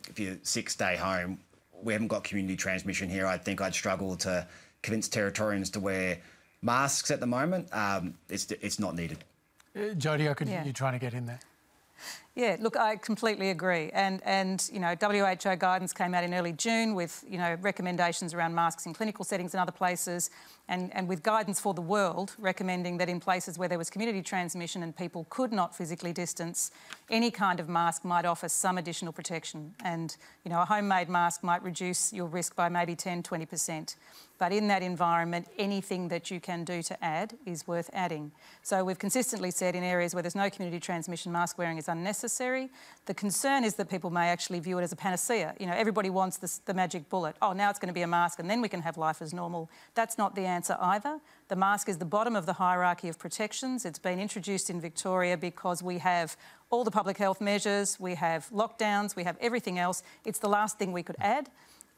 Speaker 13: If you're sick, stay home. We haven't got community transmission here. I think I'd struggle to convince Territorians to wear masks at the moment. It's not needed.
Speaker 1: Jodie, I could hear you trying to get in there.
Speaker 7: Yeah, look, I completely agree. And WHO guidance came out in early June with, recommendations around masks in clinical settings and other places, and with guidance for the world recommending that in places where there was community transmission and people could not physically distance, any kind of mask might offer some additional protection. And, a homemade mask might reduce your risk by maybe 10, 20%. But in that environment, anything that you can do to add is worth adding. So we've consistently said in areas where there's no community transmission, mask wearing is unnecessary. The concern is that people may actually view it as a panacea. Everybody wants the magic bullet. Oh, now it's going to be a mask and then we can have life as normal. That's not the answer either. The mask is the bottom of the hierarchy of protections. It's been introduced in Victoria because we have all the public health measures, we have lockdowns, we have everything else. It's the last thing we could add.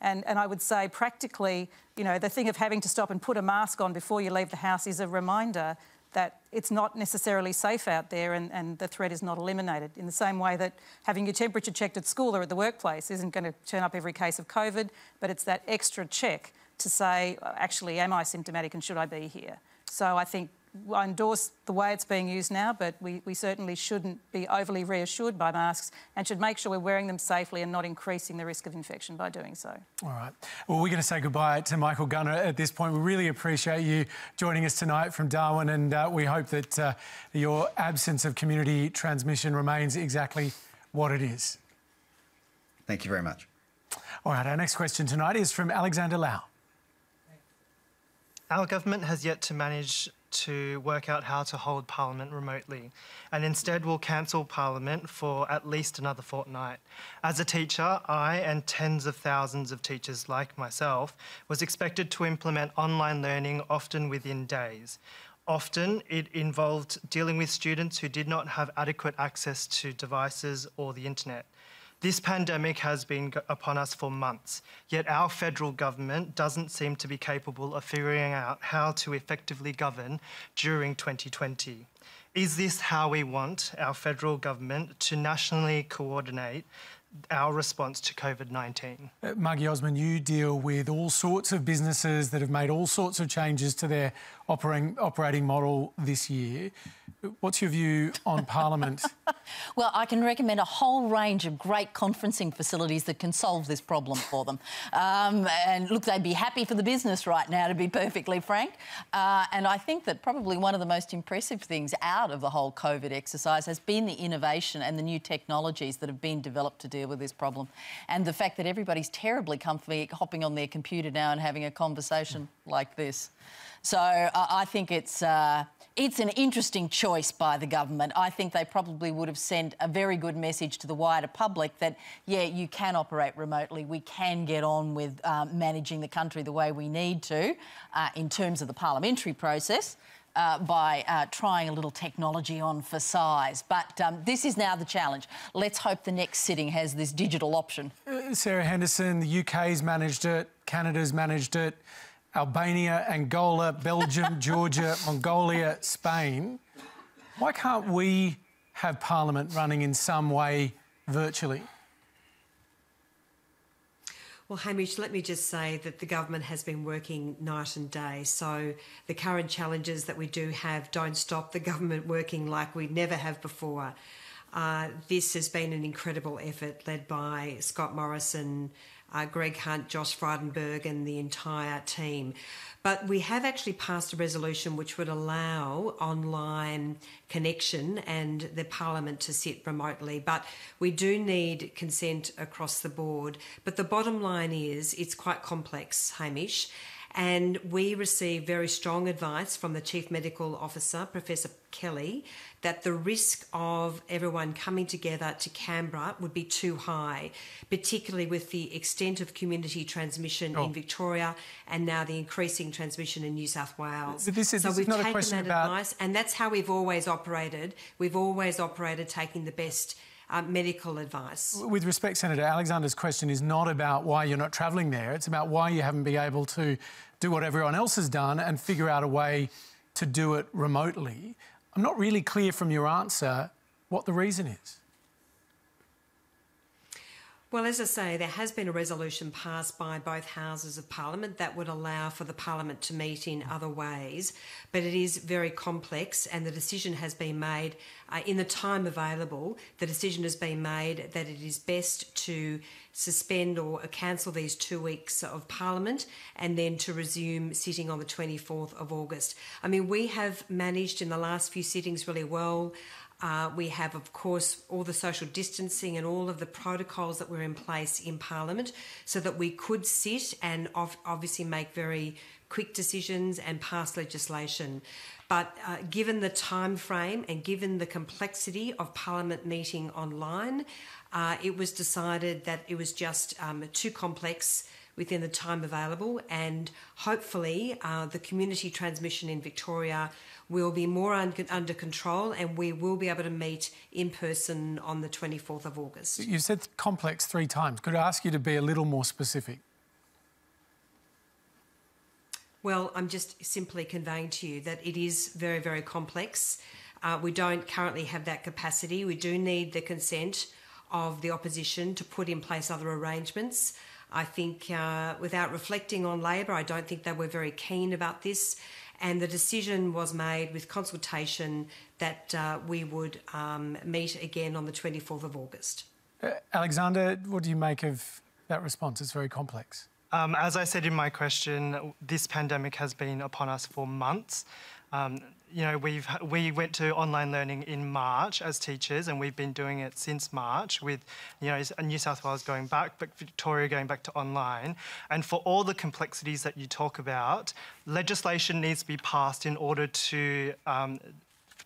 Speaker 7: And I would say practically, the thing of having to stop and put a mask on before you leave the house is a reminder that it's not necessarily safe out there and the threat is not eliminated. In the same way that having your temperature checked at school or at the workplace isn't going to turn up every case of COVID, but it's that extra check to say, actually, am I symptomatic and should I be here? So I think I endorse the way it's being used now, but we certainly shouldn't be overly reassured by masks and should make sure we're wearing them safely and not increasing the risk of infection by doing so. All
Speaker 1: right. Well, we're going to say goodbye to Michael Gunner at this point. We really appreciate you joining us tonight from Darwin, and we hope that your absence of community transmission remains exactly what it is.
Speaker 13: Thank you very much.
Speaker 1: All right, our next question tonight is from Alexander Lau.
Speaker 16: Our government has yet to manage to work out how to hold Parliament remotely, and instead will cancel Parliament for at least another fortnight. As a teacher, I and tens of thousands of teachers like myself was expected to implement online learning often within days. Often it involved dealing with students who did not have adequate access to devices or the internet. This pandemic has been upon us for months, yet our federal government doesn't seem to be capable of figuring out how to effectively govern during 2020. Is this how we want our federal government to nationally coordinate our response to COVID-19?
Speaker 1: Margy, Osmond, you deal with all sorts of businesses that have made all sorts of changes to their operating model this year. What's your view on Parliament?
Speaker 6: Well, I can recommend a whole range of great conferencing facilities that can solve this problem for them. And look, they'd be happy for the business right now, to be perfectly frank. And I think that probably one of the most impressive things out of the whole COVID exercise has been the innovation and the new technologies that have been developed to deal with this problem. And the fact that everybody's terribly comfy hopping on their computer now and having a conversation like this. So I think it's an interesting choice by the government. I think they probably would have sent a very good message to the wider public that, yeah, you can operate remotely. We can get on with managing the country the way we need to in terms of the parliamentary process by trying a little technology on for size. But this is now the challenge. Let's hope the next sitting has this digital option.
Speaker 1: Sarah Henderson, the UK's managed it, Canada's managed it, Albania, Angola, Belgium, Georgia, Mongolia, Spain. Why can't we have Parliament running in some way virtually?
Speaker 4: Well, Hamish, let me just say that the government has been working night and day. So the current challenges that we do have don't stop the government working like we never have before. This has been an incredible effort led by Scott Morrison, Greg Hunt, Josh Frydenberg and the entire team. But we have actually passed a resolution which would allow online connection and the Parliament to sit remotely. But we do need consent across the board. But the bottom line is it's quite complex, Hamish. And we received very strong advice from the Chief Medical Officer, Professor Kelly, that the risk of everyone coming together to Canberra would be too high, particularly with the extent of community transmission in Victoria and now the increasing transmission in New South Wales.
Speaker 1: But this is
Speaker 4: we've
Speaker 1: not
Speaker 4: taken
Speaker 1: a question
Speaker 4: that
Speaker 1: about...
Speaker 4: advice, and that's how we've always operated. We've always operated taking the best medical advice.
Speaker 1: With respect, Senator, Alexander's question is not about why you're not travelling there. It's about why you haven't been able to do what everyone else has done and figure out a way to do it remotely. I'm not really clear from your answer what the reason is.
Speaker 4: Well, as I say, there has been a resolution passed by both Houses of Parliament that would allow for the Parliament to meet in other ways, but it is very complex and the decision has been made in the time available. The decision has been made that it is best to suspend or cancel these 2 weeks of Parliament and then to resume sitting on the 24th of August. I mean, we have managed in the last few sittings really well. We have, of course, all the social distancing and all of the protocols that were in place in Parliament so that we could sit and obviously make very quick decisions and pass legislation. But given the time frame and given the complexity of Parliament meeting online, it was decided that it was just too complex within the time available, and hopefully the community transmission in Victoria will be more under control and we will be able to meet in person on the 24th of August.
Speaker 1: You said complex 3 times. Could I ask you to be a little more specific?
Speaker 4: Well, I'm just simply conveying to you that it is very, very complex. We don't currently have that capacity. We do need the consent of the opposition to put in place other arrangements. I think without reflecting on Labor, I don't think they were very keen about this. And the decision was made with consultation that we would meet again on the 24th of August.
Speaker 1: Alexander, what do you make of that response? It's very complex.
Speaker 16: As I said in my question, this pandemic has been upon us for months. you know, we went to online learning in March as teachers, and we've been doing it since March with, you know, New South Wales going back, but Victoria going back to online. And for all the complexities that you talk about, legislation needs to be passed in order to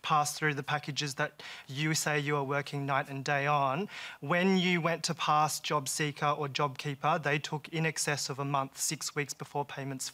Speaker 16: pass through the packages that you say you are working night and day on. When you went to pass Job Seeker or JobKeeper, they took in excess of a month, 6 weeks before payments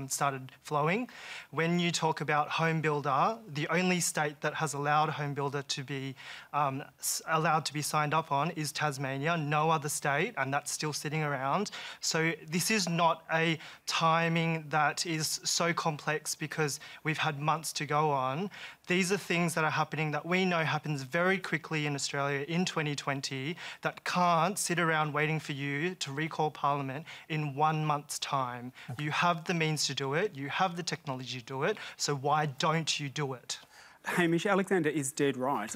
Speaker 16: started flowing. When you talk about Home Builder, the only state that has allowed Home Builder to be allowed to be signed up on is Tasmania, no other state, and that's still sitting around. So this is not a timing that is so complex because we've had months to go on. These are things that are happening that we know happens very quickly in Australia in 2020 that can't sit around waiting for you to recall Parliament in 1 month's time. Okay. You have the means to do it, you have the technology to do it, so why don't you do it?
Speaker 3: Hamish, Alexander is dead right.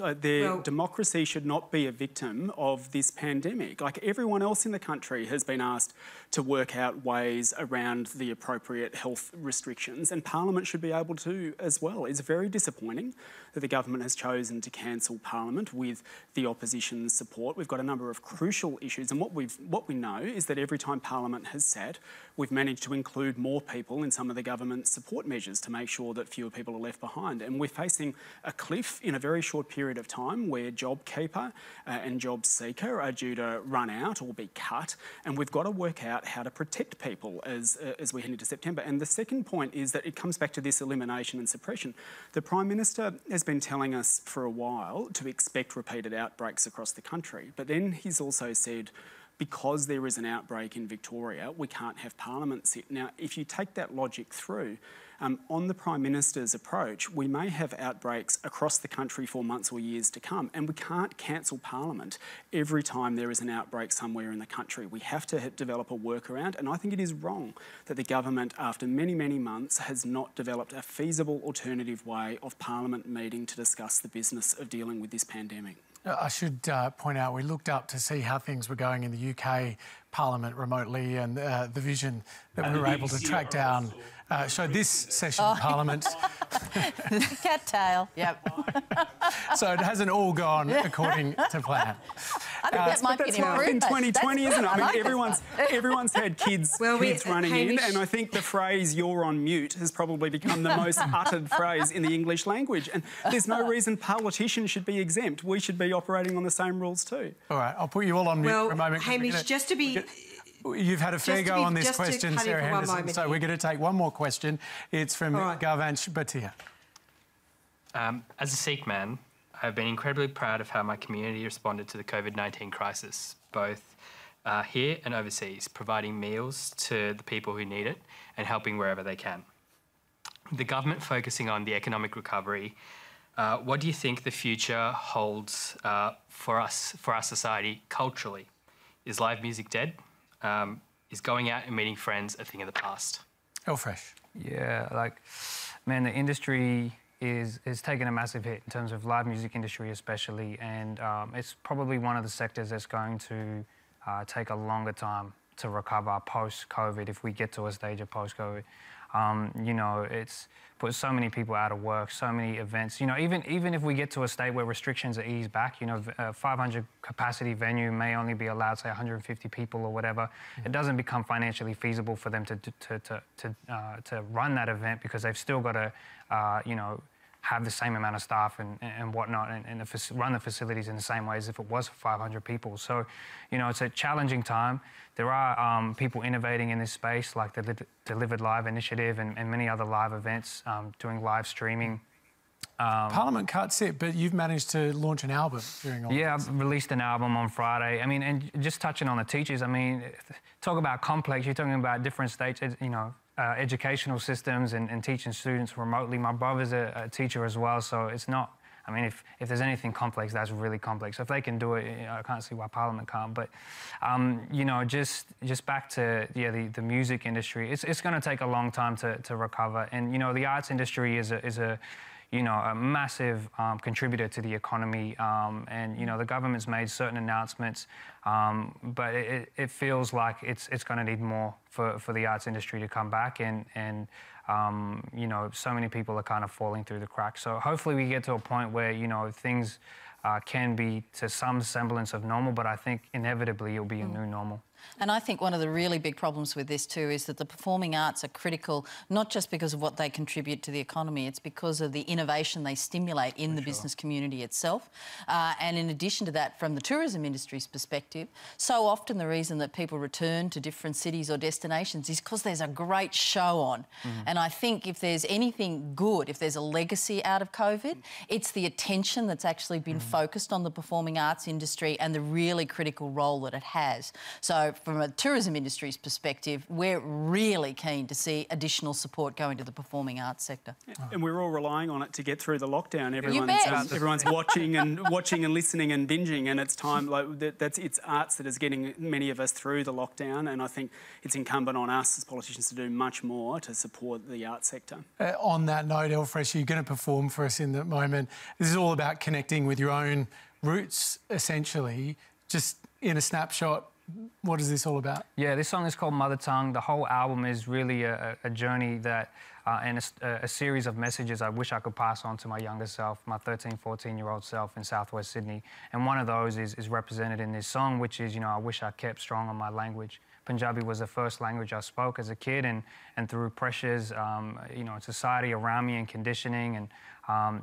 Speaker 3: Democracy should not be a victim of this pandemic. Like everyone else in the country has been asked to work out ways around the appropriate health restrictions, and Parliament should be able to as well. It's very disappointing that the government has chosen to cancel Parliament with the opposition's support. We've got a number of crucial issues, and what we know is that every time Parliament has sat, we've managed to include more people in some of the government's support measures to make sure that fewer people are left behind. And we're facing a cliff in a very short period of time where JobKeeper and Job Seeker are due to run out or be cut, and we've got to work out how to protect people as we head into September. And the second point is that it comes back to this elimination and suppression. The Prime Minister has been telling us for a while to expect repeated outbreaks across the country, but then he's also said because there is an outbreak in Victoria, we can't have Parliament sit. Now, if you take that logic through, on the Prime Minister's approach, we may have outbreaks across the country for months or years to come, and we can't cancel Parliament every time there is an outbreak somewhere in the country. We have to develop a workaround, and I think it is wrong that the government, after many, many months, has not developed a feasible alternative way of Parliament meeting to discuss the business of dealing with this pandemic.
Speaker 1: I should point out we looked up to see how things were going in the UK Parliament remotely, and the vision that we were able to track down showed this session of Parliament.
Speaker 6: Cattail, yep.
Speaker 1: So it hasn't all gone according to plan.
Speaker 6: I think that might be an improvement.
Speaker 3: In 2020, isn't it? I mean,
Speaker 6: like
Speaker 3: everyone's had kids running in, and I think the phrase "you're on mute" has probably become the most uttered phrase in the English language. And there's no reason politicians should be exempt. We should be operating on the same rules too.
Speaker 1: All right, I'll put you all on mute for a moment.
Speaker 4: Hamish, just to be...
Speaker 1: You've had a fair go on this question, Sarah Henderson, so we're going to take one more question. It's from Garvanch Bhatia.
Speaker 17: As a Sikh man, I've been incredibly proud of how my community responded to the COVID-19 crisis, both here and overseas, providing meals to the people who need it and helping wherever they can. The government focusing on the economic recovery, what do you think the future holds for us, for our society, culturally? Is live music dead? Is going out and meeting friends a thing of the past?
Speaker 1: Fresh.
Speaker 9: Yeah, like, man, the industry is taking a massive hit in terms of live music industry especially, and it's probably one of the sectors that's going to take a longer time to recover post-COVID, if we get to a stage of post-COVID. You know, it's put so many people out of work, so many events. You know, even if we get to a state where restrictions are eased back, you know, a 500 capacity venue may only be allowed, say, 150 people or whatever. It doesn't become financially feasible for them to run that event because they've still got to, you know, have the same amount of staff and whatnot and run the facilities in the same way as if it was 500 people. So, you know, it's a challenging time. There are people innovating in this space, like the Delivered Live initiative and many other live events, doing live streaming.
Speaker 1: Parliament can't sit, but you've managed to launch an album during all this.
Speaker 9: Yeah, I've released an album on Friday. I mean, and just touching on the teachers, I mean, talk about complex, you're talking about different states, you know, educational systems and teaching students remotely. My brother's a teacher as well, so it's not... I mean, if there's anything complex, that's really complex. So if they can do it, you know, I can't see why Parliament can't. But, you know, just back to, the music industry, it's going to take a long time to recover. And, you know, the arts industry is a you know, a massive contributor to the economy. And, you know, the government's made certain announcements, but it feels like it's going to need more for the arts industry to come back. And you know, so many people are kind of falling through the cracks. So hopefully we get to a point where, you know, things can be to some semblance of normal, but I think inevitably it'll be a new normal.
Speaker 6: And I think one of the really big problems with this too is that the performing arts are critical, not just because of what they contribute to the economy, it's because of the innovation they stimulate in the business community itself. And in addition to that, from the tourism industry's perspective, so often the reason that people return to different cities or destinations is because there's a great show on. And I think if there's anything good, if there's a legacy out of COVID, it's the attention that's actually been focused on the performing arts industry and the really critical role that it has. So from a tourism industry's perspective, we're really keen to see additional support going to the performing arts sector.
Speaker 3: And we're all relying on it to get through the lockdown.
Speaker 6: Everyone's
Speaker 3: watching and listening and binging, and it's time it's arts that is getting many of us through the lockdown. And I think it's incumbent on us as politicians to do much more to support the arts sector.
Speaker 1: On that note, Elfresh, you're going to perform for us in the moment. This is all about connecting with your own roots, essentially. Just in a snapshot, what is this all about?
Speaker 9: Yeah, this song is called Mother Tongue. The whole album is really a journey that and a series of messages I wish I could pass on to my younger self, my 13, 14-year-old self in southwest Sydney. And one of those is represented in this song, which is, you know, I wish I kept strong on my language. Punjabi was the first language I spoke as a kid, and through pressures, you know, society around me and conditioning and,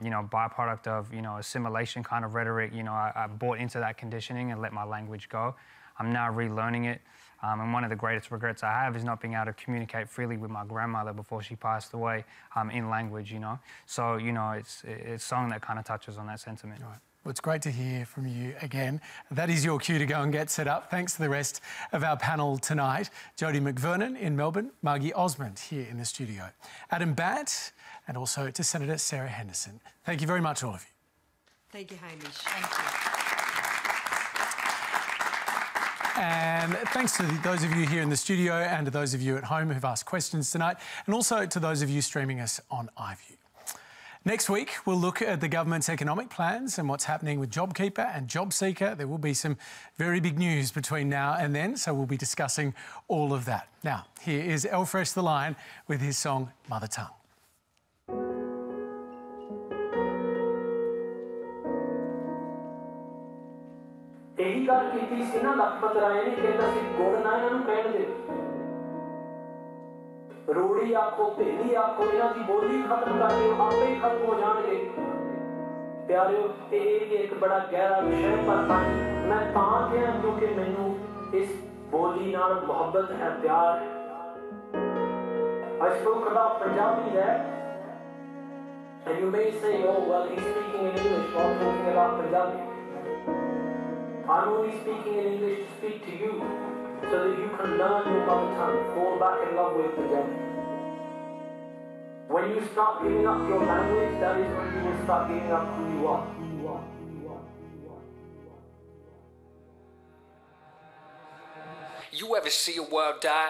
Speaker 9: you know, byproduct of, you know, assimilation kind of rhetoric, you know, I bought into that conditioning and let my language go. I'm now relearning it, and one of the greatest regrets I have is not being able to communicate freely with my grandmother before she passed away in language, you know. So, you know, it's a song that kind of touches on that sentiment.
Speaker 1: Right. Well, it's great to hear from you again. That is your cue to go and get set up. Thanks to the rest of our panel tonight. Jodie McVernon in Melbourne, Margy Osmond here in the studio, Adam Bandt, and also to Senator Sarah Henderson. Thank you very much, all of you.
Speaker 4: Thank you, Hamish. Thank you.
Speaker 1: And thanks to those of you here in the studio and to those of you at home who've asked questions tonight, and also to those of you streaming us on iView. Next week, we'll look at the government's economic plans and what's happening with JobKeeper and JobSeeker. There will be some very big news between now and then, so we'll be discussing all of that. Now, here is Elfresh the Lion with his song Mother Tongue.
Speaker 18: ਇਹੀ ਗੱਲ ਕੀਤੀ ਸੀ ਨਾ ਲਖਪਤ ਰਾਏ ਨੇ ਕਹਿੰਦਾ ਸੀ ਗੁਣ ਨਾ ਇਹਨਾਂ ਨੂੰ ਕਹਿਣ ਦੇ ਰੋੜੀ ਆਖੋ ਭੇਲੀ ਆਖੋ ਇਹਨਾਂ ਦੀ ਬੋਲੀ ਖਤਮ ਕਰ ਦਿਓ ਆਪੇ ਹੀ ਖਤਮ ਹੋ ਜਾਣਗੇ ਪਿਆਰਿਓ ਇਹ ਇੱਕ ਬੜਾ ਗਹਿਰਾ ਵਿਸ਼ਾ ਪਰ ਮੈਂ ਤਾਂ ਕਿਹਾ ਕਿਉਂਕਿ ਮੈਨੂੰ ਇਸ ਬੋਲੀ ਨਾਲ ਮੁਹੱਬਤ ਹੈ ਪਿਆਰ ਅਸ਼ਫਾਕ ਦਾ ਪੰਜਾਬੀ ਹੈ and you may say oh well he's speaking in English while talking about Punjabi. I'm only speaking in English to speak to you so that you can learn your mother tongue, fall back in love with Punjabi. When you start giving up your language, that is when you will start giving up who you are.
Speaker 19: You ever see a world die?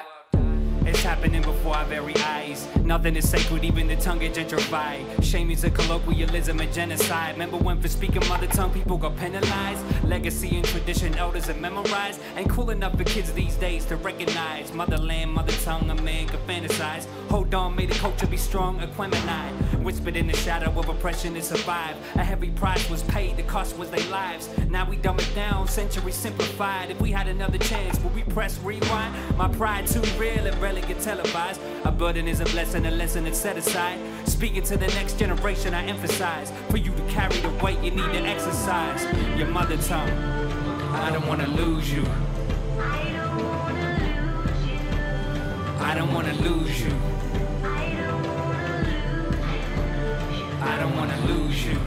Speaker 20: It's happening before our very eyes. Nothing is sacred, even the tongue is gentrified. Shame is a colloquialism and genocide. Remember when for speaking mother tongue people got penalized? Legacy and tradition elders are memorized. Ain't cool enough for kids these days to recognize motherland, mother tongue, a man could fantasize. Hold on, may the culture be strong, Aquemini. Whispered in the shadow of oppression to survive. A heavy price was paid, the cost was their lives. Now we dumb it down, century simplified. If we had another chance, would we press rewind? My pride too real, it rarely get televised. A burden is a blessing, a lesson that's set aside. Speaking to the next generation, I emphasize. For you to carry the weight, you need to exercise your mother tongue. I don't wanna lose you. I don't wanna lose you. I don't wanna lose you.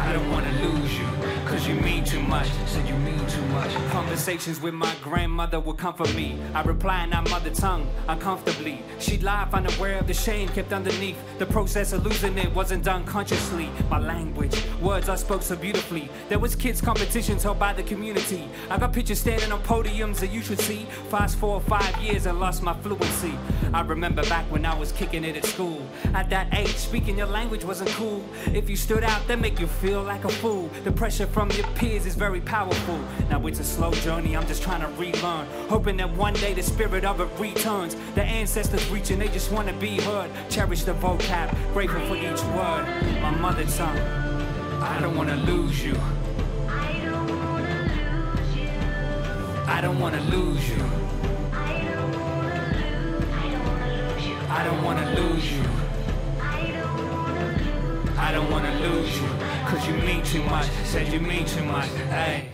Speaker 20: I don't wanna lose you. Cause you mean too much. Said you mean too much. Conversations with my grandmother would comfort me. I reply in our mother tongue, uncomfortably. She'd laugh, unaware of the shame kept underneath. The process of losing it wasn't done consciously. My language, words I spoke so beautifully. There was kids competitions held by the community. I got pictures standing on podiums that you should see. Fast forward 5 years and lost my fluency. I remember back when I was kicking it at school. At that age, speaking your language wasn't cool. If you stood out, that make you feel like a fool. The pressure from your peers is very powerful. Now it's a slow journey, I'm just trying to relearn. Hoping that one day the spirit of it returns. The ancestors reaching, they just want to be heard. Cherish the vocab, grateful for each word. My mother tongue, I don't want to lose you. I don't want to lose you. I don't want to lose you. I don't want to lose you. I don't want to lose you. Cause you mean too much. Said you mean too much. Hey.